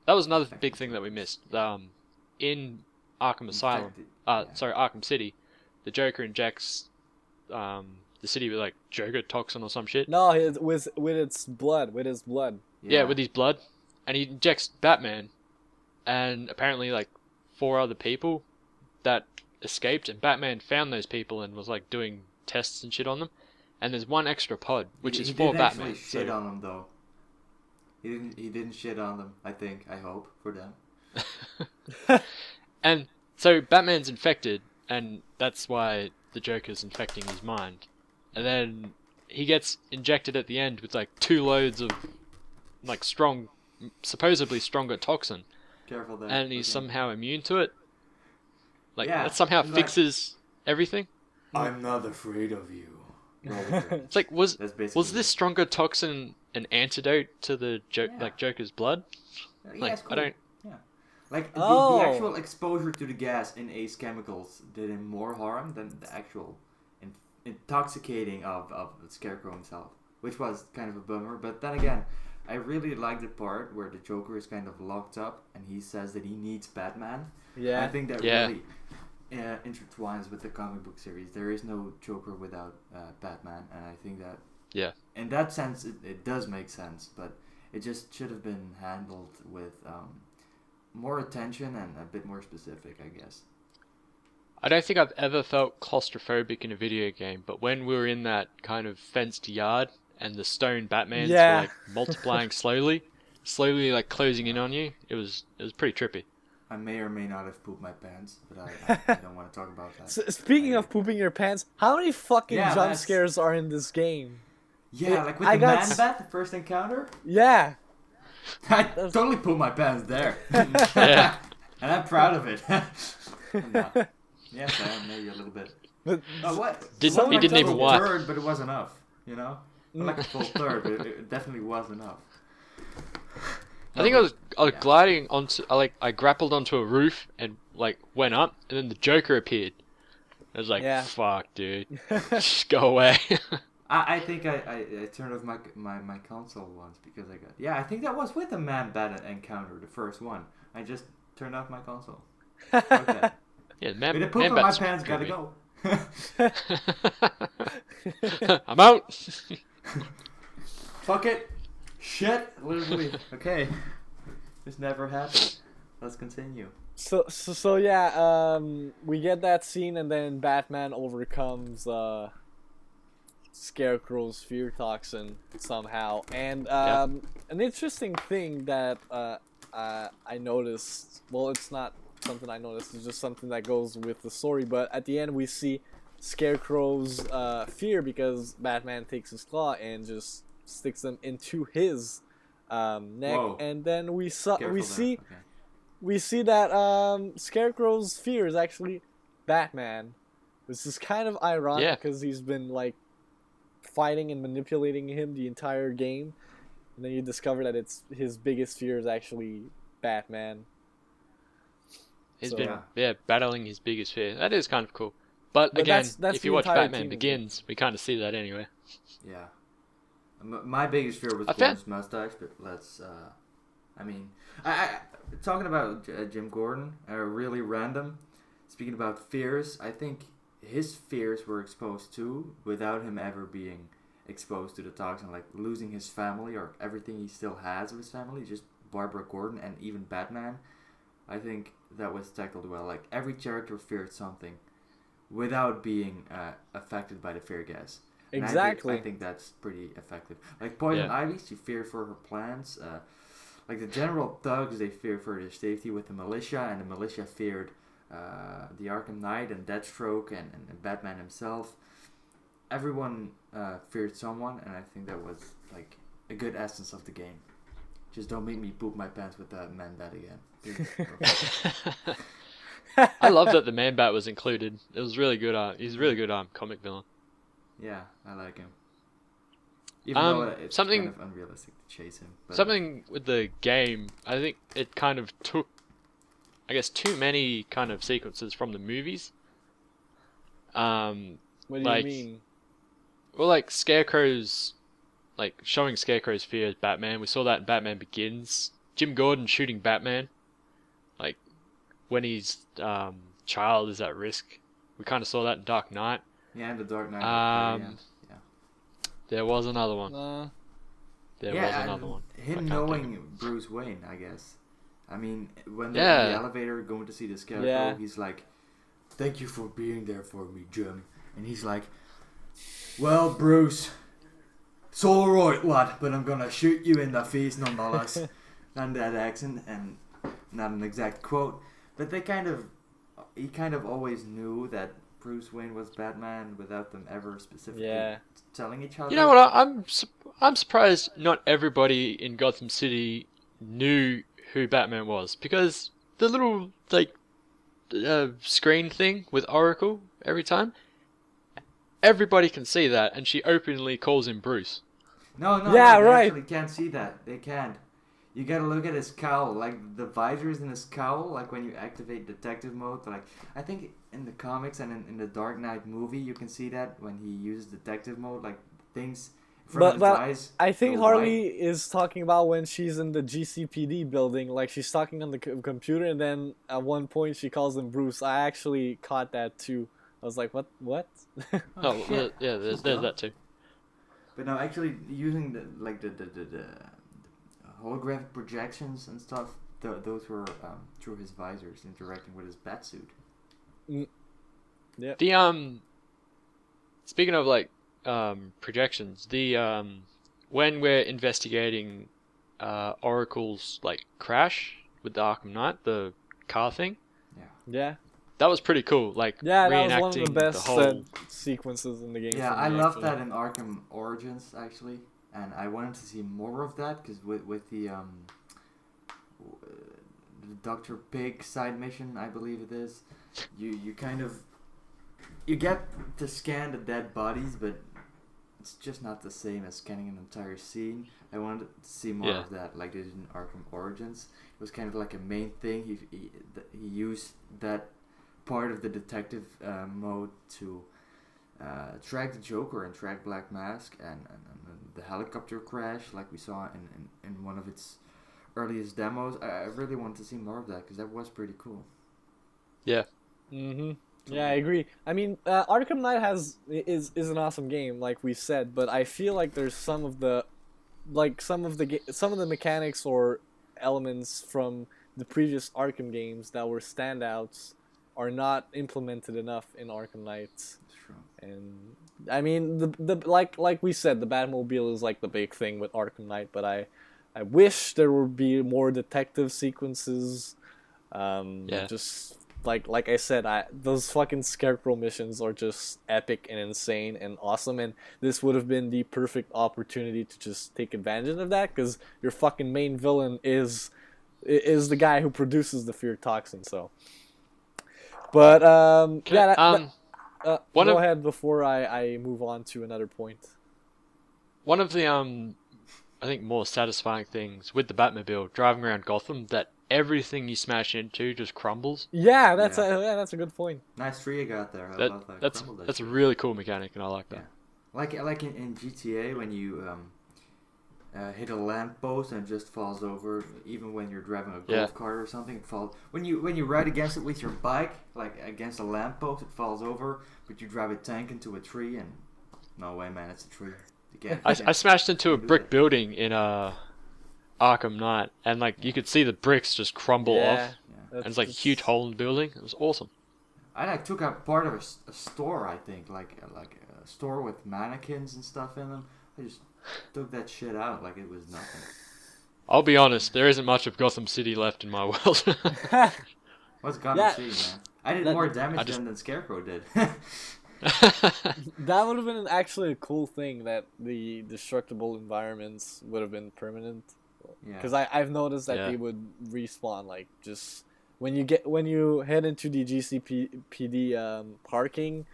that was another big thing that we missed. In Arkham Asylum, Infected, yeah. sorry, Arkham City, the Joker injects the city with like Joker toxin or some shit. No, with its blood, with his blood. Yeah, with his blood, and he injects Batman, and apparently like 4 other people that escaped, and Batman found those people and was like doing tests and shit on them. And there's one extra pod, which is he for didn't Batman. actually shit on them though. He didn't shit on them. I hope for them. And so Batman's infected, and that's why the Joker's infecting his mind. And then he gets injected at the end with like 2 loads of like supposedly stronger toxin, Careful there. and he's okay. somehow immune to it. Like Yeah, that somehow he's like- fixes everything. I'm not afraid of you. It's like was That's basically this stronger toxin an antidote to the Yeah. Joker's blood? Yeah, Like it's cool. I don't. Yeah. Like Oh. the actual exposure to the gas in Ace chemicals did him more harm than the actual intoxicating of the Scarecrow himself, which was kind of a bummer. But then again, I really like the part where the Joker is kind of locked up and he says that he needs Batman. Yeah. I think that Yeah. really intertwines with the comic book series. There is no Joker without Batman, and I think that Yeah. in that sense it does make sense, but it just should have been handled with more attention and a bit more specific, I guess. I don't think I've ever felt claustrophobic in a video game, but when we were in that kind of fenced yard and the stone Batmans Yeah. were like multiplying slowly like closing in on you, it was pretty trippy. I may or may not have pooped my pants, but I don't want to talk about that. Speaking of pooping your pants, how many fucking Yeah, jump that's- scares are in this game? Yeah, like with I the got man bat, the first encounter, Yeah. I totally pooped my pants there. Yeah. And I'm proud of it. No. Yes, I am, maybe a little bit. But What? He It wasn't like didn't a even full wipe. third, but it was enough, you know? Not like a full third, but it definitely was enough. I think I was gliding onto I grappled onto a roof and like went up, and then the Joker appeared. I was like, Yeah. fuck, dude, just go away. I think I turned off my console once because I got... Yeah, I think that was with the man bat encounter, the first one. I just turned off my console. Okay. Yeah, man, With the poop man on my bats pants, screw gotta me. go. I'm out. Fuck it. Shit. Literally. Okay. This never happened. Let's continue. So yeah, we get that scene, and then Batman overcomes Scarecrow's fear toxin somehow. And an interesting thing that I noticed. Well, it's not something I noticed. It's just something that goes with the story. But at the end, we see Scarecrow's fear because Batman takes his claw and just sticks them into his neck, Whoa. and then we Careful there. see. Okay. We see that Scarecrow's fear is actually Batman. This is kind of ironic Yeah. because he's been like fighting and manipulating him the entire game, and then you discover that it's his biggest fear is actually Batman. He's So- been battling his biggest fear. That is kind of cool. But But again, that's if the you watch entire Batman team. Begins, we kind of see that anyway. Yeah. My biggest fear was I found- Gordon's mustache, but let's... I mean... I talking about Jim Gordon, really random. Speaking about fears, I think his fears were exposed too, without him ever being exposed to the toxin, like losing his family or everything he still has of his family, just Barbara Gordon and even Batman. I think that was tackled well. Like every character feared something without being affected by the fear gas. And Exactly. I think that's pretty effective. Like Poison Yeah. Ivy, she feared for her plans. Like the general thugs, they feared for their safety with the militia, and the militia feared the Arkham Knight and Deathstroke and Batman himself. everyone feared someone, and I think that was like a good essence of the game. Just don't make me poop my pants with that man bat again. I love that the Man Bat was included. It was really good. He's a really good comic villain. Yeah, I like him. Even though it's something kind of unrealistic to chase him. But something with the game, I think it kind of took, I guess, too many kind of sequences from the movies. What do like, you mean? Well, like Scarecrow's, like showing Scarecrow's fear as Batman. We saw that in Batman Begins. Jim Gordon shooting Batman, like when his child is at risk. We kind of saw that in Dark Knight. Yeah, in the Dark Knight. Yeah. There was another one. Him I knowing Bruce Wayne, I guess. I mean, when they're in the elevator going to see the Scarecrow, he's like, "Thank you for being there for me, Jim." And he's like, "Well, Bruce, it's alright, lad, but I'm gonna shoot you in the face nonetheless." And that accent, and not an exact quote, but he kind of always knew that Bruce Wayne was Batman without them ever specifically telling each other. You know what? I'm surprised not everybody in Gotham City knew who Batman was, because the little like screen thing with Oracle every time, everybody can see that, and she openly calls him Bruce. No, they actually can't see that. They can't. You gotta look at his cowl, like the visors in his cowl, like when you activate detective mode. Like I think in the comics and in the Dark Knight movie, you can see that when he uses detective mode, like things in front of his eyes. I think Harlee is talking about when she's in the GCPD building, like she's talking on the computer, and then at one point she calls him Bruce. I actually caught that too. I was like, what? Oh, yeah, there's that too. But no, actually using the holographic projections and stuff, those were through his visors interacting with his batsuit. Yeah. The speaking of like projections, the when we're investigating Oracle's like crash with the Arkham Knight, the car thing. Yeah. That was pretty cool. Like that was one of the best whole sequences in the game. Yeah, I loved that in Arkham Origins actually. And I wanted to see more of that, because with the Dr. Pig side mission, I believe it is, you kind of, you get to scan the dead bodies, but it's just not the same as scanning an entire scene. I wanted to see more of that, like they did in Arkham Origins. It was kind of like a main thing. He used that part of the detective mode to track the Joker and track Black Mask and the helicopter crash like we saw in one of its earliest demos. I really wanted to see more of that because that was pretty cool. Yeah. Mm-hmm. Yeah, I agree. I mean, Arkham Knight is an awesome game, like we said, but I feel like there's some of the mechanics or elements from the previous Arkham games that were standouts are not implemented enough in Arkham Knight. And I mean, the like we said, the Batmobile is like the big thing with Arkham Knight, but I wish there would be more detective sequences. Just like I said, those fucking Scarecrow missions are just epic and insane and awesome, and this would have been the perfect opportunity to just take advantage of that, because your fucking main villain is the guy who produces the fear toxin. So, but go ahead before I move on to another point. One of the I think more satisfying things with the Batmobile driving around Gotham, that everything you smash into just crumbles. Yeah, that's a good point. Nice tree you got there. I love that. That's a really cool mechanic, and I like that. Yeah. Like in GTA when you hit a lamppost and it just falls over, even when you're driving a golf cart or something, it falls. When you ride against it with your bike, like against a lamppost, it falls over, but you drive a tank into a tree and no way, man, it's a tree. I smashed into a brick building in Arkham Knight, and like you could see the bricks just crumble off, and it's like a huge hole in the building. It was awesome. I took out part of a store, I think, like a store with mannequins and stuff in them. I just took that shit out like it was nothing. I'll be honest, there isn't much of Gotham City left in my world. What's Gotham City, man? I did more damage than Scarecrow did. That would have been actually a cool thing, that the destructible environments would have been permanent. Yeah. Because I've noticed that Yeah. they would respawn, like, just when you head into the GCPD parking.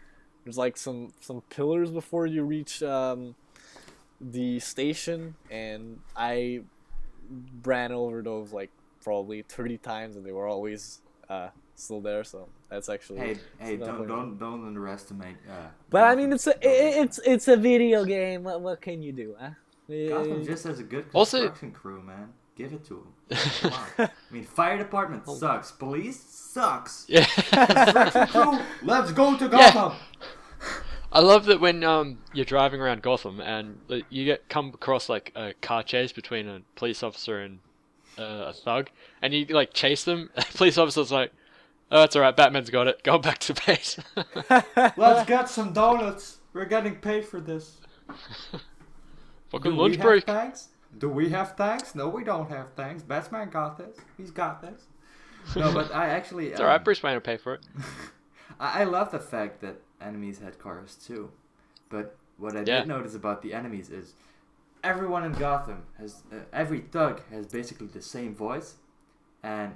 There's like some pillars before you reach the station, and I ran over those like probably 30 times, and they were always still there. So that's actually Hey, don't underestimate. But I Gotham. mean, it's a video game. What can you do, huh? Gotham just has a good Also- construction crew, man. Give it to them. Come on. I mean, fire department sucks. Police sucks. Yeah. Construction crew, let's go to Yeah. Gotham. I love that when you're driving around Gotham and you come across like a car chase between a police officer and a thug, and you like chase them. The police officer's like, "Oh, it's alright. Batman's got it. Go back to base." Let's get some donuts. We're getting paid for this. Fucking Do lunch we break. have tanks? Do we have tanks? No, we don't have tanks. Batman got this. He's got this. No, but I actually. It's alright. Bruce Wayne will pay for it. I love the fact that enemies had cars too, but what I did notice about the enemies is everyone in Gotham has every thug has basically the same voice, and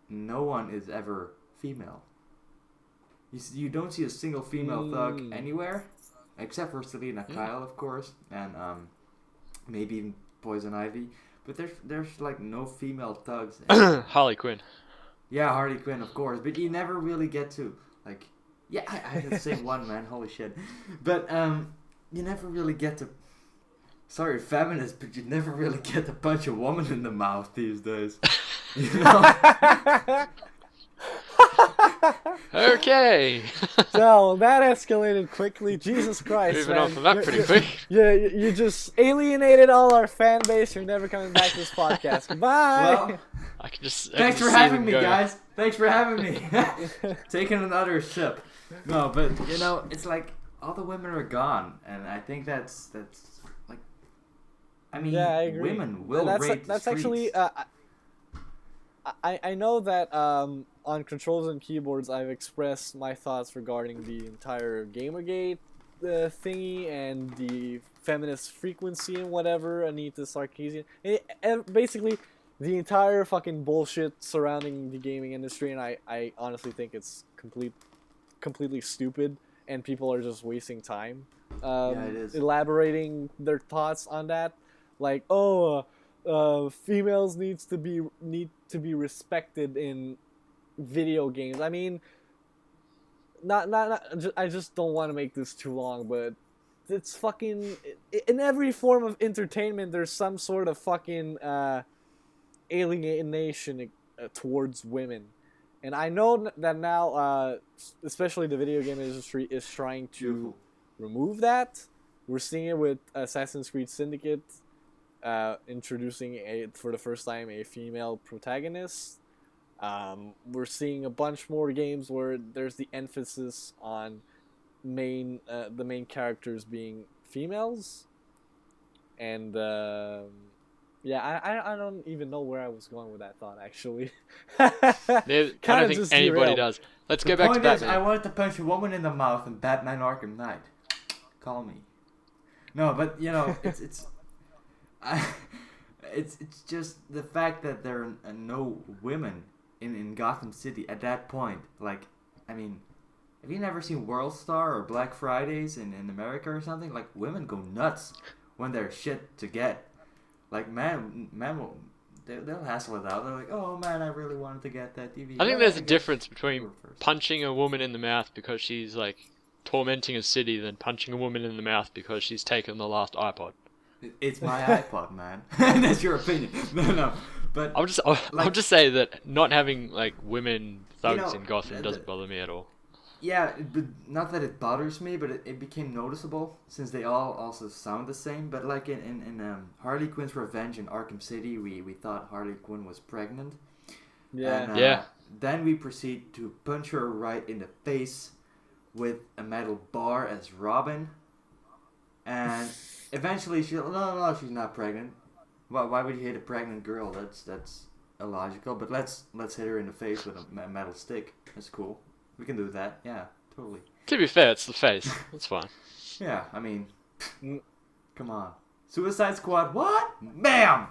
no one is ever female. You don't see a single female thug anywhere, except for Selena Kyle, of course, and maybe even Poison Ivy. But there's like no female thugs. Harley Quinn. Yeah, Harley Quinn, of course, but you never really get to like. Yeah, I had the same one, man. Holy shit! But you never really get to. Sorry, feminist, but you never really get to punch a woman in the mouth these days. You know? Okay. So that escalated quickly. Jesus Christ, Moving man. on from that pretty quick. You just alienated all our fan base. You're never coming back to this podcast. Goodbye. Well, I can just. thanks for having me, guys. Thanks for having me. Taking another sip. No, but you know, it's like all the women are gone, and I think that's like, I mean, I agree. women will rape the That's streets. actually. I know that on controls and keyboards I've expressed my thoughts regarding the entire Gamergate thingy and the feminist frequency and whatever, Anita Sarkeesian, and basically the entire fucking bullshit surrounding the gaming industry, and I honestly think it's completely stupid, and people are just wasting time it is. elaborating their thoughts on that, like, females need to be respected in video games. I mean, I just don't want to make this too long, but it's fucking in every form of entertainment. There's some sort of fucking alienation towards women, and I know that now, especially the video game industry is trying to remove that. We're seeing it with Assassin's Creed Syndicate. Introducing for the first time a female protagonist. We're seeing a bunch more games where there's the emphasis on the main characters being females, and I don't even know where I was going with that thought, actually. I don't think anybody does. Let's go back to Batman. I wanted to punch a woman in the mouth in Batman Arkham Knight. Call me. No, but you know, it's just the fact that there are no women in Gotham City at that point. Like, I mean, have you never seen World Star or Black Fridays in America or something? Like, women go nuts when there's shit to get. Like, man will, they'll hassle it out. They're like, oh man, I really wanted to get that DVD. I think Oh, there's a guess difference between go first." punching a woman in the mouth because she's like tormenting a city than punching a woman in the mouth because she's taken the last iPod. It's my iPod, man. That's your opinion. No. But I'll just say that not having like women thugs in Gotham doesn't bother me at all. yeah, but not that it bothers me, but it became noticeable since they all also sound the same. But like in Harley Quinn's Revenge in Arkham City, we thought Harley Quinn was pregnant. Yeah. And, then we proceed to punch her right in the face with a metal bar as Robin. And eventually no, she's not pregnant. Why would you hit a pregnant girl? That's illogical. But let's hit her in the face with a metal stick. That's cool. We can do that. Yeah, totally. To be fair, it's the face. That's fine. Yeah, I mean, Mm. come on. Suicide Squad, what? Bam!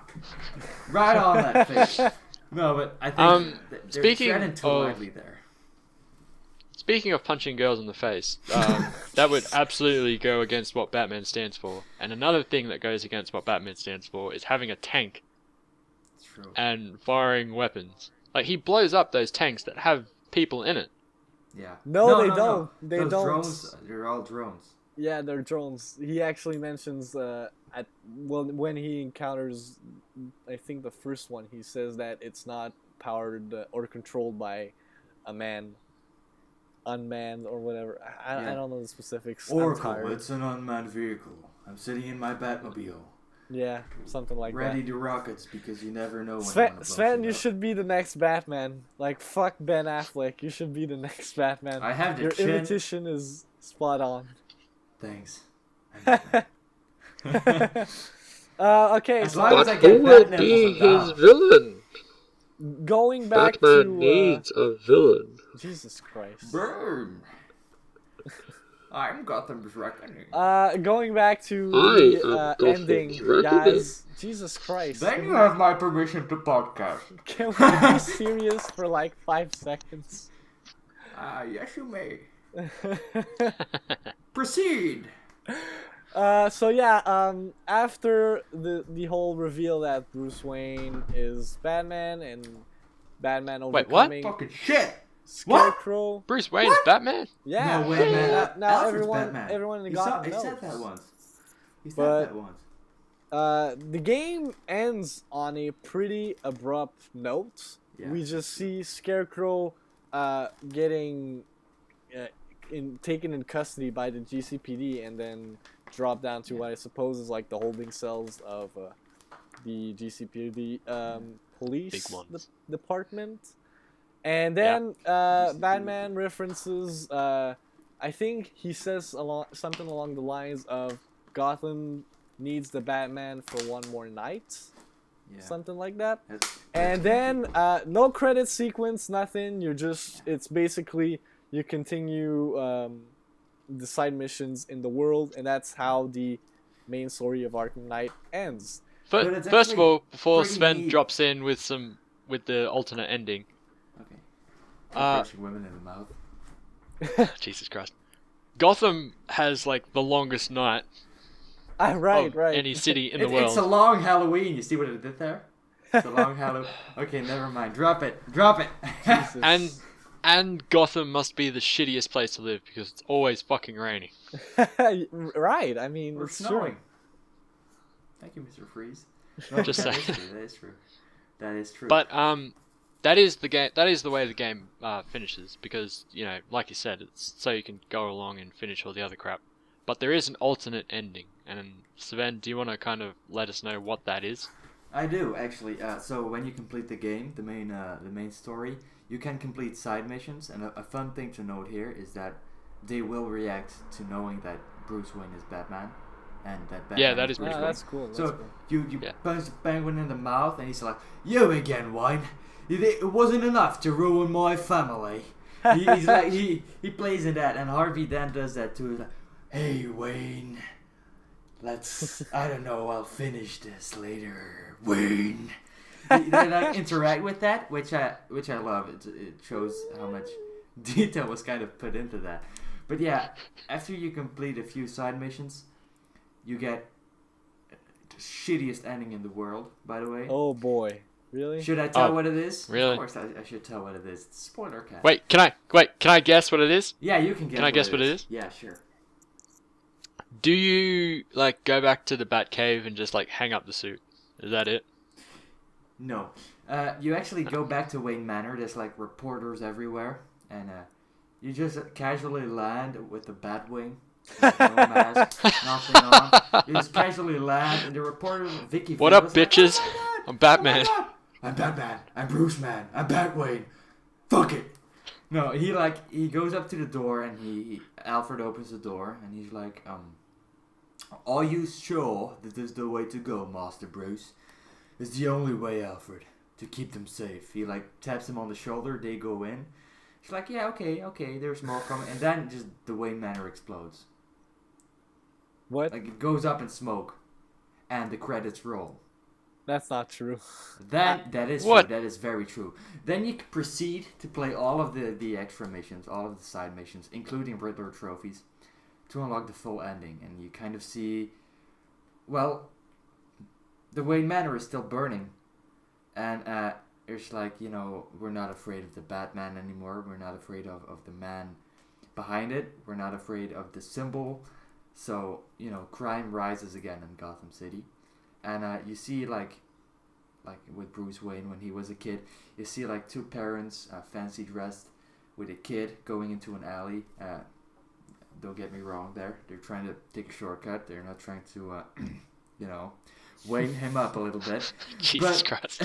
Right on that face. No, but I think they're speaking treading too of- lightly there. Speaking of punching girls in the face, that would absolutely go against what Batman stands for. And another thing that goes against what Batman stands for is having a tank It's true. and firing weapons. Like, he blows up those tanks that have people in it. Yeah. No, they don't. They Those don't. drones, they're all drones. Yeah, they're drones. He actually mentions when he encounters, I think the first one, he says that it's not powered or controlled by a man, unmanned or whatever. I don't know the specifics. I'm Oracle, tired. it's an unmanned vehicle. I'm sitting in my Batmobile, Yeah, something like ready that. to rockets because you never know when Sven, you should be the next Batman. Like, fuck Ben Affleck. You should be the next Batman. I have the Your chin. imitation is spot on. Thanks. Okay, As so long as I But get who would that be nipples his down. villain? going back Batman to needs a villain. Jesus Christ. Burn. I'm Gotham's reckoning. Going back to I the am Gotham's ending, reckoning. guys. Jesus Christ. Then you have my permission to podcast. Can we be serious for like 5 seconds? Yes, you may. Proceed. So yeah, after the whole reveal that Bruce Wayne is Batman and Batman Wait, what? overcoming Fucking shit. Scarecrow. Bruce Wayne's Batman? Yeah. No way, man. Now Alfred's everyone Batman. in the He Gotham knows. said that once. He said But- that once. The game ends on a pretty abrupt note. Yeah. We just see Scarecrow getting taken in custody by the GCPD and then dropped down to what I suppose is like the holding cells of the GCPD police Big ones. department. And then Batman references, I think he says something along the lines of Gotham needs the Batman for one more night, Yeah. something like that. That's And then no credit sequence, nothing. It's basically you continue the side missions in the world, and that's how the main story of Arkham Knight ends. But it's First of actually all, before pretty Sven neat. drops in with the alternate ending, okay. Uh, Punching women in the mouth. Jesus Christ, Gotham has like the longest night Right, of right. any city in the world. It's a long Halloween. You see what it did there? It's a long Halloween. Okay, never mind. Drop it. Drop it. Jesus. And Gotham must be the shittiest place to live because it's always fucking raining. Right. I mean, We're it's snowing. true. Thank you, Mr. Freeze. No, Just that saying. is true. That is true. That is true. But that is the game. That is the way the game finishes because like you said, it's so you can go along and finish all the other crap. But there is an alternate ending, and Sven, do you want to kind of let us know what that is? I do actually. So when you complete the game, the main story, you can complete side missions, and a fun thing to note here is that they will react to knowing that Bruce Wayne is Batman, and that Batman Yeah, that is Bruce pretty Ah, Wayne. that's cool. That's So cool. you Yeah. punch the penguin in the mouth, and he's like, "You again, Wayne? It wasn't enough to ruin my family." He's like he plays in that, and Harvey then does that too. He's like, "Hey, Wayne, let's I don't know. I'll finish this later, Wayne." They like interact with that, which I love. It shows how much detail was kind of put into that. But yeah, after you complete a few side missions, you get the shittiest ending in the world. By the way, Oh boy. Really? should I tell Oh, what it is? really? Of course, I should tell what it is. It's Spoilercast. Wait, can I guess what it is? Yeah, you can guess. Can I guess what it is? Yeah, sure. Do you like go back to the Batcave and just like hang up the suit? Is that it? No, you actually go back to Wayne Manor. There's like reporters everywhere, and you just casually land with the Batwing. No mask, nothing on. You just casually land, and the reporter, Vicky. What Vale, up, was like, bitches? "Oh my God, I'm Batman." oh my God. I'm Batman. I'm Bruce Man. I'm Batwayne. Fuck it. No, he goes up to the door, and Alfred opens the door, and he's like, "Are you sure that this is the way to go, Master Bruce? It's the only way, Alfred, to keep them safe." He like taps him on the shoulder. They go in, She's like, yeah, okay, there's more coming, and then just the Wayne Manor explodes. What? Like it goes up in smoke, and the credits roll. That's not true. That is What? true. That is very true. Then you can proceed to play all of the extra missions, all of the side missions, including Riddler trophies, to unlock the full ending, and you kind of see, well, the Wayne Manor is still burning, and it's like, you know, we're not afraid of the Batman anymore. We're not afraid of the man behind it. We're not afraid of the symbol. So, you know, crime rises again in Gotham City. And you see, like with Bruce Wayne when he was a kid, you see, like, two parents, fancy dressed, with a kid going into an alley. Don't get me wrong there. They're trying to take a shortcut. They're not trying to, you know, wake him up a little bit. Jesus Christ.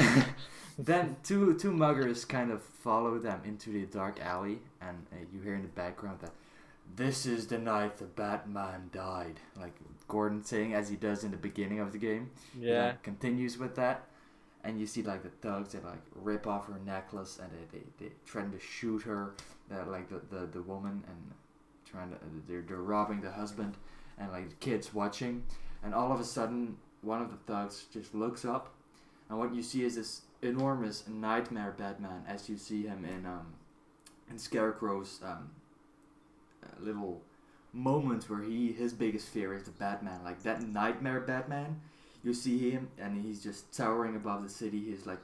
Then two muggers kind of follow them into the dark alley, and you hear in the background that this is the night the Batman died, like Gordon saying as he does in the beginning of the game. Yeah. He, like, continues with that, and you see like the thugs that like rip off her necklace and they trying to shoot her, like the woman, and they're robbing the husband, and like the kids watching, and all of a sudden one of the thugs just looks up, and what you see is this enormous nightmare Batman, as you see him in Scarecrow's little moments where his biggest fear is the Batman, like that nightmare Batman. You see him and he's just towering above the city. He's like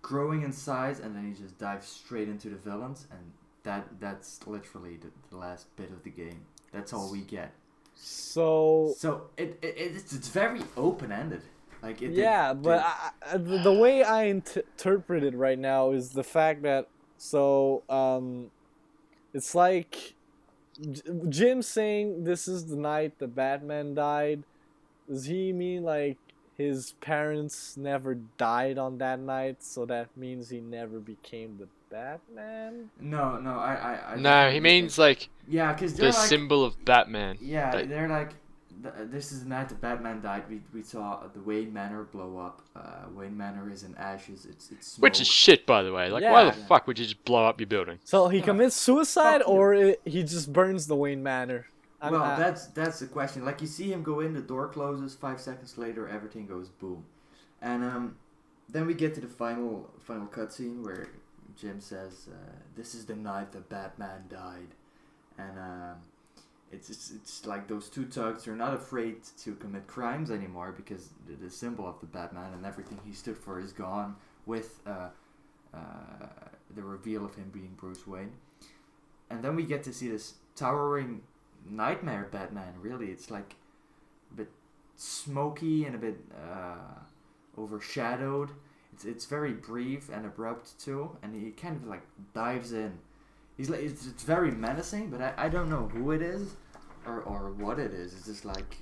growing in size, and then he just dives straight into the villains, and that's literally the last bit of the game. That's all we get. So It's very open ended. Like but the way I interpret it right now is the fact that it's like Jim saying this is the night the Batman died. Does he mean like his parents never died on that night, so that means he never became the Batman? No, I No, he means like yeah, because the symbol of Batman. Yeah, Like- they're like, this is the night that Batman died. We saw the Wayne Manor blow up. Wayne Manor is in ashes. It's smoke. Which is shit, by the way. Like, Yeah. why the fuck would you just blow up your building? So he Yeah. commits suicide, Fuck you. or he just burns the Wayne Manor? Well, that's the question. Like, you see him go in, the door closes. 5 seconds later, everything goes boom, and then we get to the final cutscene where Jim says, "This is the night that Batman died," and it's like those two thugs are not afraid to commit crimes anymore because the symbol of the Batman and everything he stood for is gone with the reveal of him being Bruce Wayne, and then we get to see this towering nightmare Batman. Really, it's like a bit smoky and a bit overshadowed. It's very brief and abrupt too, and he kind of like dives in. He's like, it's very menacing, but I don't know who it is or what it is. Is this like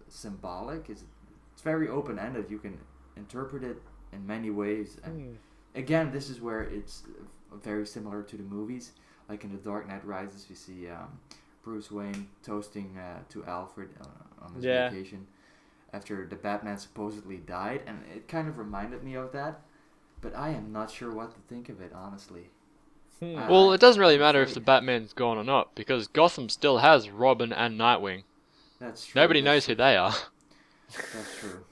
symbolic? It's very open ended. You can interpret it in many ways. And again, this is where it's very similar to the movies. Like in The Dark Knight Rises, we see Bruce Wayne toasting to Alfred on his vacation after the Batman supposedly died, and it kind of reminded me of that, but I am not sure what to think of it, honestly. Well, it doesn't really matter if the Batman's gone or not, because Gotham still has Robin and Nightwing. That's true. Nobody knows who they are. That's true.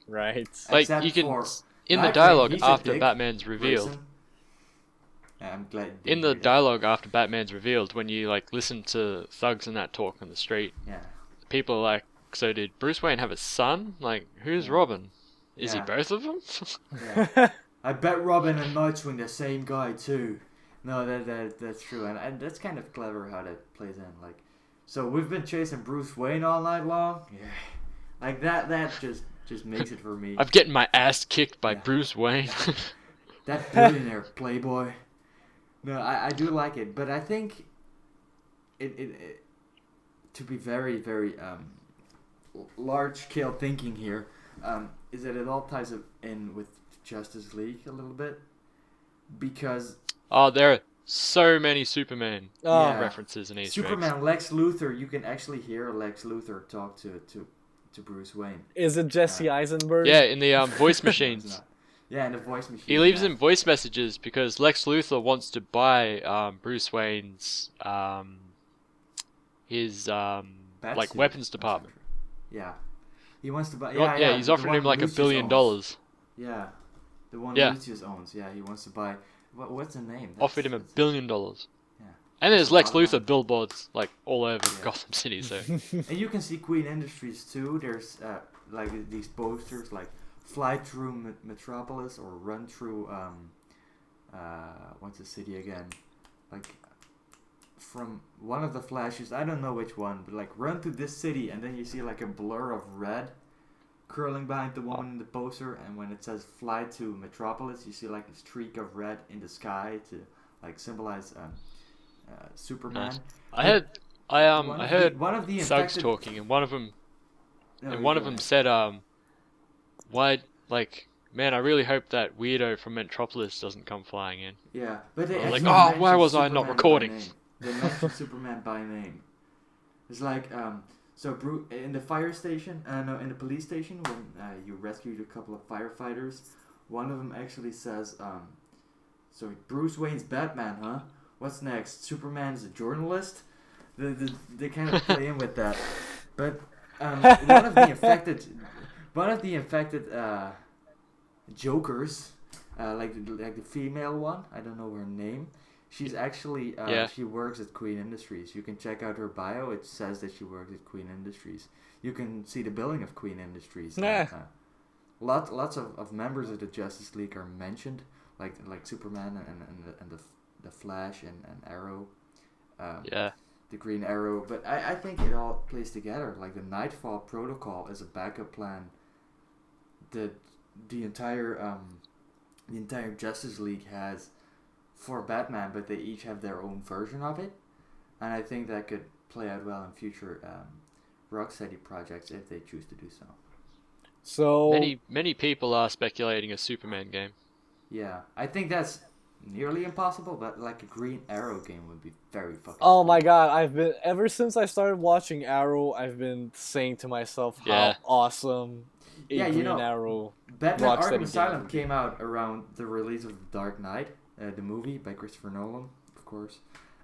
Right. Like, Except you can, for in the Nightwing, dialogue he's a after dick Batman's revealed, person. I'm glad you in didn't the hear that. dialogue after Batman's revealed, when you like listen to thugs and that talk on the street, Yeah. people are like, so did Bruce Wayne have a son? Like, who's Robin? Is he Yeah. both of them? Yeah. I bet Robin and Nightwing the same guy too. No, that's true, and that's kind of clever how that plays in. Like, so we've been chasing Bruce Wayne all night long. Yeah, like that just makes it for me. I'm getting my ass kicked by Yeah. Bruce Wayne. That billionaire playboy. No, I do like it, but I think it to be very very large scale thinking here, is that it all ties in with Justice League a little bit, because Oh, there are so many Superman Yeah. references in Easter eggs. Superman Lex Luthor, you can actually hear Lex Luthor talk to Bruce Wayne. Is it Jesse Eisenberg? Yeah, in the voice No, it's machines. not. Yeah, and the voice machine. He leaves yeah. him voice messages because Lex Luthor wants to buy Bruce Wayne's his Bat like suit, weapons department. etc. Yeah, he wants to buy. Yeah, he's The offering him one like $1 Lucius billion. owns. Yeah, the one Yeah, Lucius owns. Yeah, he wants to buy. What's the name? offered him $1 billion. Yeah, And that's there's a Lex lot of money. Luthor billboards like all over Yeah, Gotham City. So and you can see Queen Industries too. There's like these posters like fly through Metropolis or run through what's the city again? Like from one of the flashes, I don't know which one, but like run to this city, and then you see like a blur of red curling behind the woman in the poster, and when it says fly to Metropolis, you see like a streak of red in the sky to like symbolize Superman. nice. But I heard one of the thugs infected. talking, and one of them No, and you one go of them ahead. said why like man, I really hope that weirdo from Metropolis doesn't come flying in. Yeah, but they I was like, actually oh, why mention was I not Superman recording? by name. They mention Superman by name. It's like so in the fire station, no, in the police station when you rescued a couple of firefighters, one of them actually says, so Bruce Wayne's Batman, huh? What's next? Superman's a journalist. They kind of play in with that, but one of the infected Jokers, like the female one. I don't know her name. She's actually Yeah. she works at Queen Industries. You can check out her bio. It says that she works at Queen Industries. You can see the billing of Queen Industries. Nah. Lots of members of the Justice League are mentioned, like Superman and the Flash and Arrow. Yeah. The Green Arrow, but I think it all plays together. Like the Nightfall Protocol is a backup plan that the entire Justice League has for Batman, but they each have their own version of it, and I think that could play out well in future Rocksteady projects if they choose to do so. So Many people are speculating a Superman game. Yeah, I think that's nearly impossible, but like a Green Arrow game would be very fucking. oh my sweet. god, I've been ever since I started watching Arrow, I've been saying to myself how Yeah. awesome a Yeah, you Green know, Arrow Batman Rocksteady Arkham game Asylum would be. came out around the release of The Dark Knight, the movie by Christopher Nolan, of course.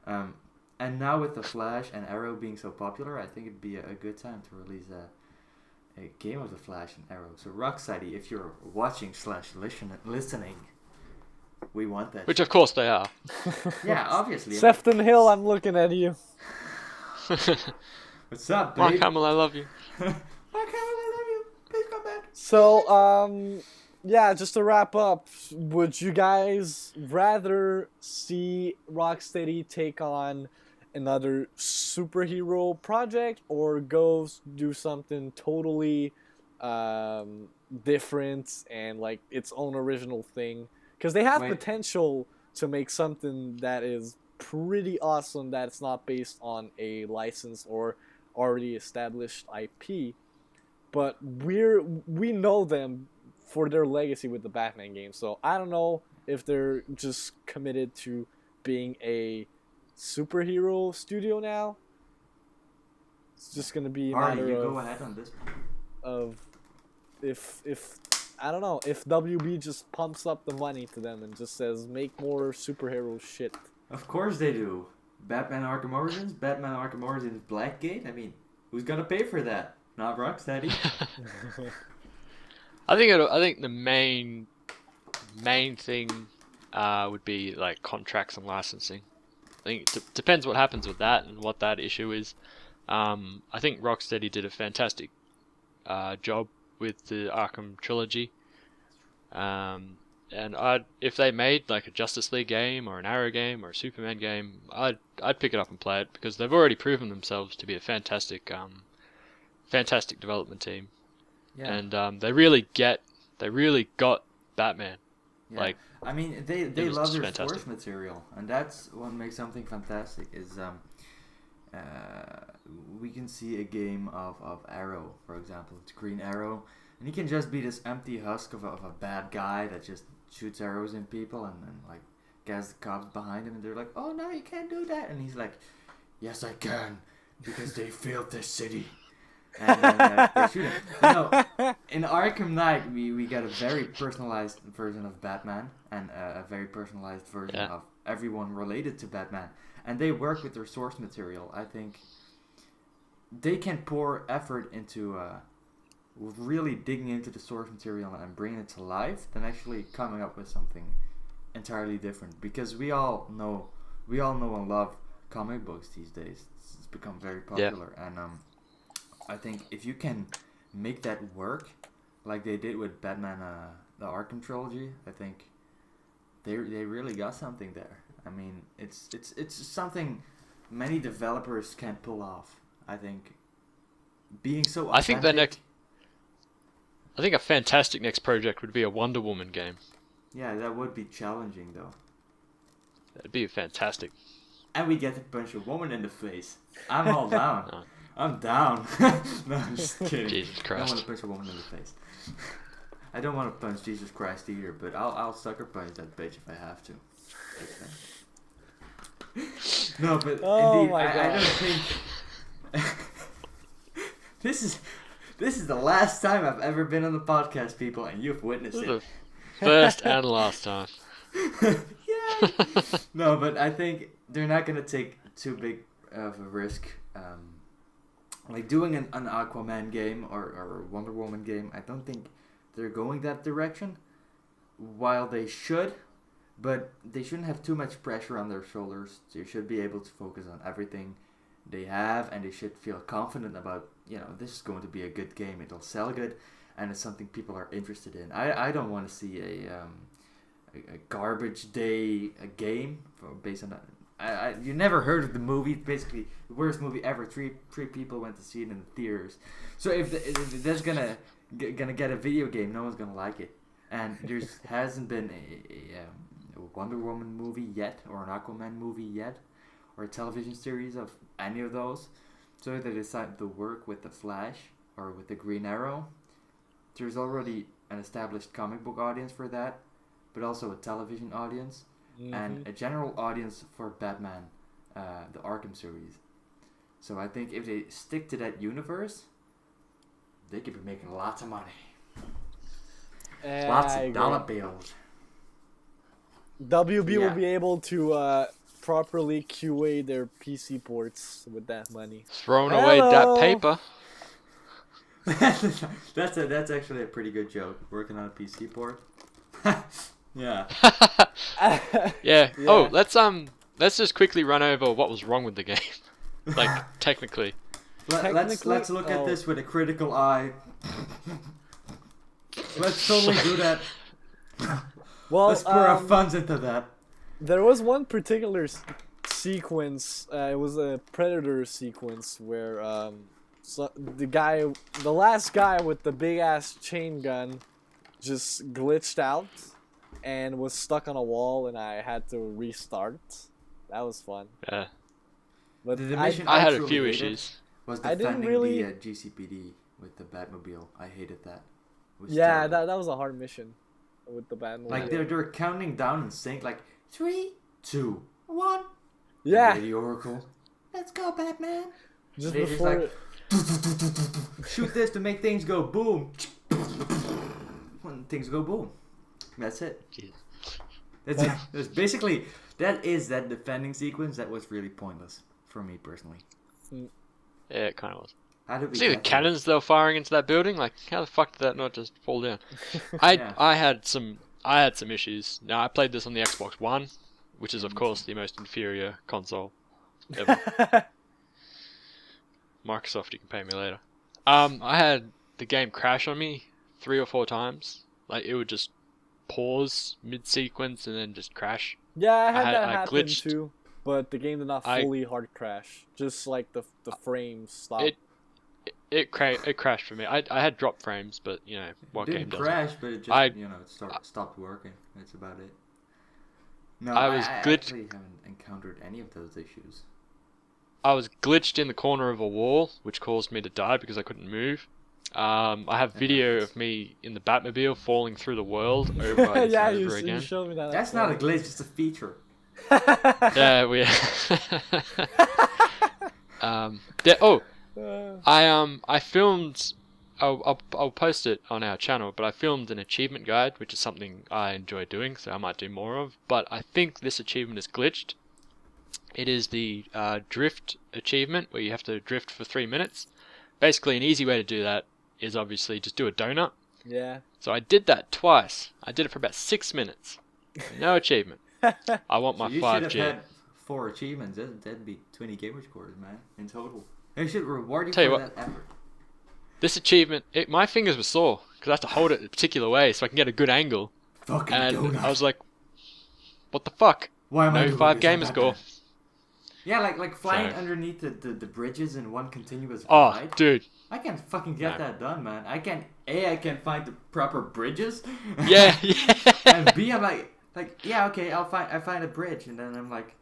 And now with The Flash and Arrow being so popular, I think it'd be a good time to release a game of The Flash and Arrow. So Rocksteady, if you're watching / listening, we want that. Which of course they are. Yeah, obviously. Sefton Hill, I'm looking at you. What's up, Mark babe? Hamill, I love you. Mark Hamill, I love you. Please come back. So, yeah, just to wrap up, would you guys rather see Rocksteady take on another superhero project or go do something totally different and like its own original thing? Because they have Wait. potential to make something that is pretty awesome that's not based on a licensed or already established IP. But we know them for their legacy with the Batman games. So I don't know if they're just committed to being a superhero studio now. It's just gonna be a Harley, matter you go ahead on this. of if I don't know if WB just pumps up the money to them and just says make more superhero shit. Of course they do. Batman Arkham Origins, Batman Arkham Origins Blackgate. I mean, who's gonna pay for that? Not Rocksteady. I think the main thing would be like contracts and licensing. I think it depends what happens with that and what that issue is. I think Rocksteady did a fantastic job with the Arkham trilogy. And if they made like a Justice League game or an Arrow game or a Superman game, I'd pick it up and play it because they've already proven themselves to be a fantastic development team. Yeah. And they really got Batman. Yeah. Like, I mean, they was love just their fantastic. source material, and that's what makes something fantastic. Is we can see a game of Arrow, for example. It's Green Arrow, and he can just be this empty husk of a bad guy that just shoots arrows in people and like gets the cops behind him, and they're like, "Oh no, you can't do that," and he's like, "Yes, I can, because they failed this city." and then they shoot him. In Arkham Knight, we got a very personalized version of Batman and a very personalized version of everyone related to Batman. And they work with their source material. I think they can pour effort into really digging into the source material and bringing it to life than actually coming up with something entirely different. Because we all know and love comic books these days. It's become very popular, and I think if you can make that work, like they did with Batman, the Arkham trilogy, I think they really got something there. I mean, it's something many developers can't pull off. I think being so authentic. I think a fantastic next project would be a Wonder Woman game. Yeah, that would be challenging though. That'd be fantastic. And we get to punch a woman in the face. I'm all down. No. I'm down. No, I'm just kidding. Jesus Christ. I don't want to punch a woman in the face. I don't want to punch Jesus Christ either, but I'll sucker punch that bitch if I have to. No, but indeed, I don't think this is the last time I've ever been on the podcast, people, and you've witnessed it. First and last time. Yeah. No, but I think they're not gonna take too big of a risk. Like doing an Aquaman game or a Wonder Woman game, I don't think they're going that direction. While they should, but they shouldn't have too much pressure on their shoulders. They should be able to focus on everything they have, and they should feel confident about, this is going to be a good game. It'll sell good, and it's something people are interested in. I don't want to see a garbage day game based on that. You never heard of the movie. Basically, the worst movie ever. Three people went to see it in the theaters. So if there's gonna get a video game, no one's gonna like it. And there hasn't been a Wonder Woman movie yet, or an Aquaman movie yet, or a television series of any of those. So they decided to work with the Flash or with the Green Arrow. There's already an established comic book audience for that, but also a television audience. Mm-hmm. And a general audience for Batman, the Arkham series. So I think if they stick to that universe, they could be making lots of money. Lots of dollar bills. WB will be able to properly QA their PC ports with that money. Throwing away that paper. That's actually a pretty good joke. Working on a PC port. Yeah. Yeah. Oh, let's just quickly run over what was wrong with the game. Like technically. Let's look at this with a critical eye. Let's totally do that. Well, let's pour our funds into that. There was one particular sequence. It was a Predator sequence where the last guy with the big ass chain gun, just glitched out and was stuck on a wall, and I had to restart. That was fun. Yeah. But I had a few issues. Was defending the GCPD with the Batmobile. I hated that. Yeah, that was a hard mission with the Batmobile. Like they're counting down in sync, like 3, 2, 1. Yeah. The Oracle. Let's go, Batman. Just before. Shoot this to make things go boom. When things go boom. That's it. That's basically that defending sequence that was really pointless for me personally. Yeah, it kind of was. How did we see the cannons they were firing into that building? Like, how the fuck did that not just fall down? I had some issues. Now I played this on the Xbox One, which is of course the most inferior console ever. Microsoft, you can pay me later. I had the game crash on me 3 or 4 times. Like it would just pause mid-sequence and then just crash. Yeah, I had that happen too, but the game did not fully hard crash. Just like the frames stopped. It crashed for me. I had drop frames, but what game doesn't? It didn't crash, but it just it stopped working. That's about it. No, I actually haven't encountered any of those issues. I was glitched in the corner of a wall, which caused me to die because I couldn't move. I have video of me in the Batmobile falling through the world over and over again. You showed me that. That's not a glitch, it's a feature. Yeah, we. I filmed. I'll post it on our channel, but I filmed an achievement guide, which is something I enjoy doing, so I might do more of. But I think this achievement is glitched. It is the drift achievement, where you have to drift for 3 minutes. Basically, an easy way to do that is obviously just do a donut. Yeah. So I did that twice. I did it for about 6 minutes. No achievement. I want my So you 5G. should have had 4 achievements. That'd be 20 gamer scores, man, in total. They should reward you Tell you for what. that effort. This achievement, my fingers were sore because I have to hold it a particular way so I can get a good angle. Fucking And donut. I was like, "What the fuck? Why am I No doing 5 this? gamer score." Yeah, like flying So- underneath the bridges in one continuous Oh, glide. dude. I can't fucking get that done, man. I can't find the proper bridges. Yeah, yeah. And B, I'm like yeah, okay, I find a bridge, and then I'm like,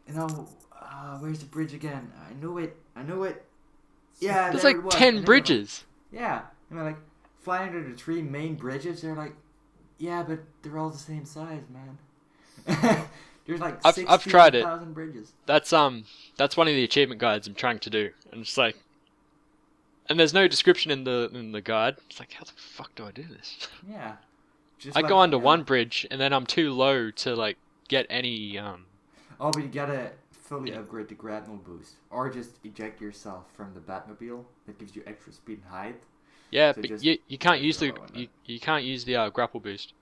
where's the bridge again? I knew it. Yeah, There's there like it was. 10 And then bridges. yeah, and I'm like, fly under the 3 main bridges. They're like, yeah, but they're all the same size, man. There's like I've tried it. 60,000 bridges. That's one of the achievement guides I'm trying to do, and it's like, and there's no description in the guide. It's like, how the fuck do I do this? Yeah. Just I like, go under yeah. one bridge, and then I'm too low to like get any. Oh, but you gotta fully upgrade the grapnel boost, or just eject yourself from the Batmobile. That gives you extra speed and height. Yeah, So but just you can't use go the on that. you can't use the grapple boost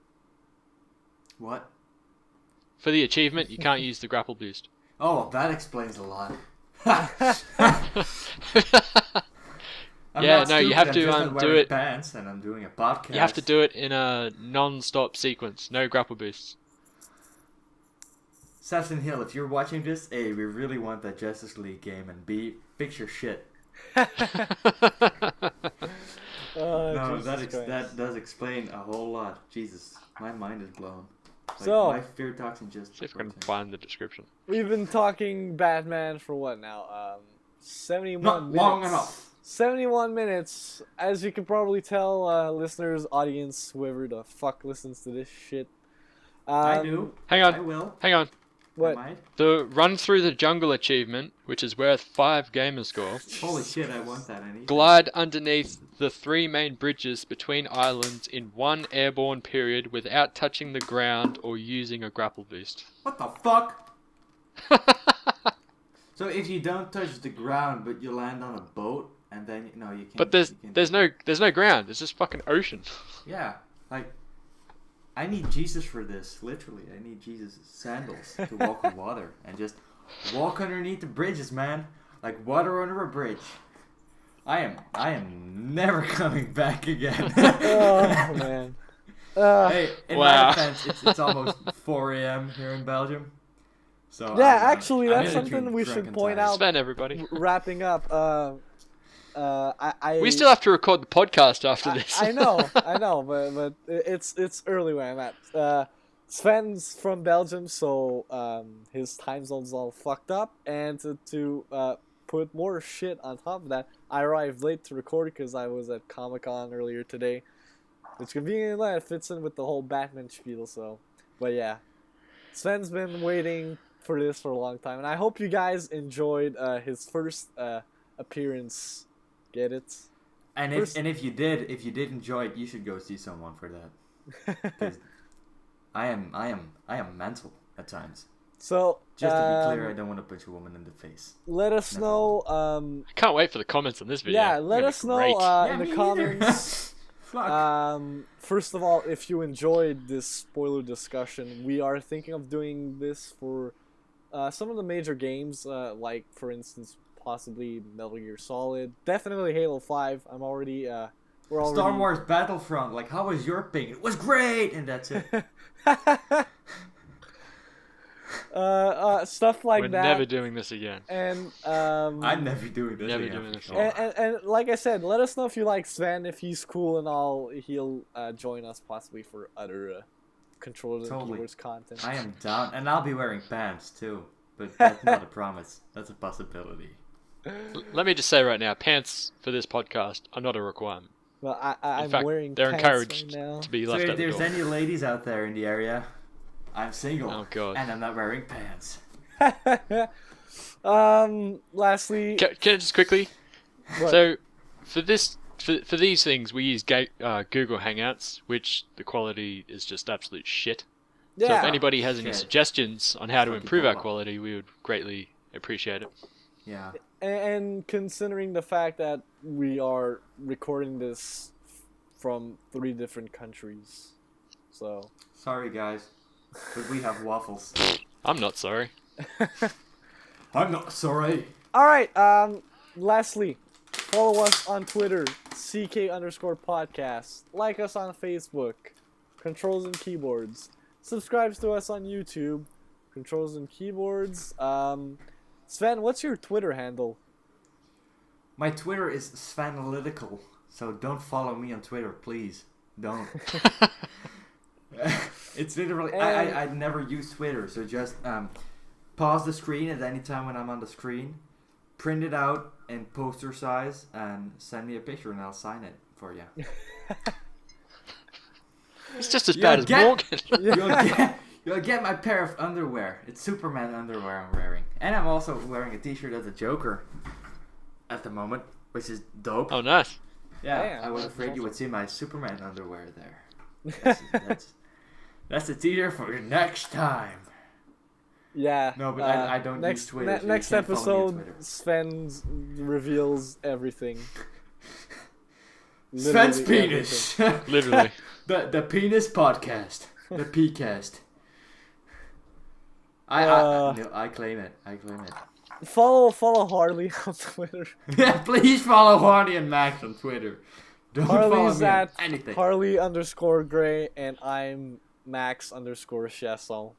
What? for the achievement. You can't use the grapple boost. Oh, that explains a lot. I'm Yeah, not no, you stupid, have I'm to, just not do wearing it- pants, and I'm doing a podcast. You have to do it in a non-stop sequence. No grapple boosts. Sasson Hill, if you're watching this, A, we really want that Justice League game, and B, fix your shit. Oh, No, Jesus Christ. that does explain a whole lot. Jesus, my mind is blown. Like, So- my fear toxin just. See if I can find the description. We've been talking Batman for what now? 71 Not minutes. long enough. 71 minutes. As you can probably tell, listeners, audience, whoever the fuck listens to this shit. I do. Hang I on, will. hang on. What? I might. The run through the jungle achievement, which is worth 5 gamer score. Holy shit, I want that. I need that. Glide underneath the 3 main bridges between islands in 1 airborne period without touching the ground or using a grapple boost. What the fuck? So if you don't touch the ground, but you land on a boat, and then you can't. But you can't there's do no ground. It's just fucking ocean. that. Yeah, like I need Jesus for this. Literally, I need Jesus' sandals to walk on water and just walk underneath the bridges, man. Like water under a bridge. I am never coming back again. Oh, man. Hey, in Wow. my defense, it's almost 4 a.m. here in Belgium. So Yeah, I'm actually, in that's a something we should drunken point tide. out. Sven, everybody. Wrapping up, I We still have to record the podcast after this. I know, but it's early where I'm at. Sven's from Belgium, so his time zone's all fucked up, and to put more shit on top of that, I arrived late to record because I was at Comic-Con earlier today. It's convenient that it fits in with the whole Batman spiel, so. But yeah, Sven's been waiting for this for a long time, and I hope you guys enjoyed his first appearance. Get it? And First- if you did enjoy it, you should go see someone for that. 'Cause I am mental at times. So Just to be clear, I don't want to punch a woman in the face. let us Never. know. I can't wait for the comments on this video. Yeah, It's let gonna us be know great. in the me comments. Fuck. First of all, if you enjoyed this spoiler discussion, we are thinking of doing this for some of the major games, like for instance, possibly Metal Gear Solid, definitely Halo 5. I'm already we're already Star Wars Battlefront. Like, how was your ping? It was great, and that's it. stuff like We're that. never doing this again. And I'm never doing this. Never again, doing for this sure. again. And like I said, let us know if you like Sven. If he's cool and all, he'll join us possibly for other controllers and Totally. keyboards content. I am down, and I'll be wearing pants too. But that's not a promise. That's a possibility. Let me just say right now, pants for this podcast are not a requirement. Well, In I'm fact, wearing they're pants encouraged right now. to be So left if at the there's door. any ladies out there in the area, I'm single. Oh god. And I'm not wearing pants. Lastly, Can I just quickly? what? So, for these things, we use Google Hangouts, which the quality is just absolute shit. So if anybody has any Shit. suggestions on how to Fucking improve our Paula. quality, we would greatly appreciate it. Yeah. And considering the fact that we are recording this from 3 different countries, so Sorry, guys, but we have waffles. I'm not sorry. I'm not sorry. all right. Lastly, follow us on Twitter, CK_podcast. Like us on Facebook, Controls and Keyboards. Subscribe to us on YouTube, Controls and Keyboards. Sven, what's your Twitter handle? My Twitter is Svanalytical, so don't follow me on Twitter, please. Don't. It's literally I never use Twitter, so just pause the screen at any time when I'm on the screen, print it out in poster size, and send me a picture, and I'll sign it for you. It's just as bad as Morgan. You'll get my pair of underwear. It's Superman underwear I'm wearing, and I'm also wearing a T-shirt as a Joker at the moment, which is dope. Oh, nice. Yeah, Damn, I was that's afraid you would awesome. see my Superman underwear there. That's the T-shirt for next time. Yeah. No, but I don't use Twitter. So you next can't follow me on episode, Twitter. Sven reveals everything. Sven's Literally penis. Literally. the penis podcast. The P-cast. I claim it. I claim it. Follow Harlee on Twitter. Yeah, please follow Hardy and Max on Twitter. Don't follow Harley's me on at anything. Harlee_Gray, and I'm Max_Chesson.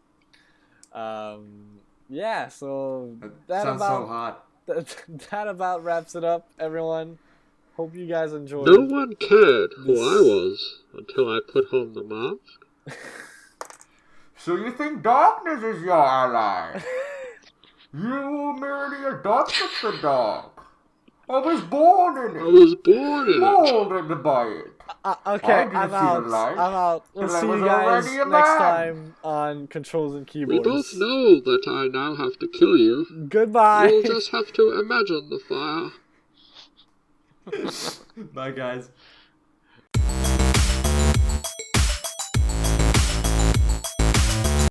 Yeah, so that Sounds so hot. that about wraps it up, everyone. Hope you guys enjoyed. No one cared who I was until I put on the mask. So you think darkness is your ally? You merely adopted the dark. I was born in I it. was born in it. Molded by it. Okay, I didn't I'm see out. the light I'm out. We'll till I see was you guys already a next man. time on Controls and We Keyboards. both know that I now have to kill you. Goodbye. You'll just have to imagine the fire. Bye, guys.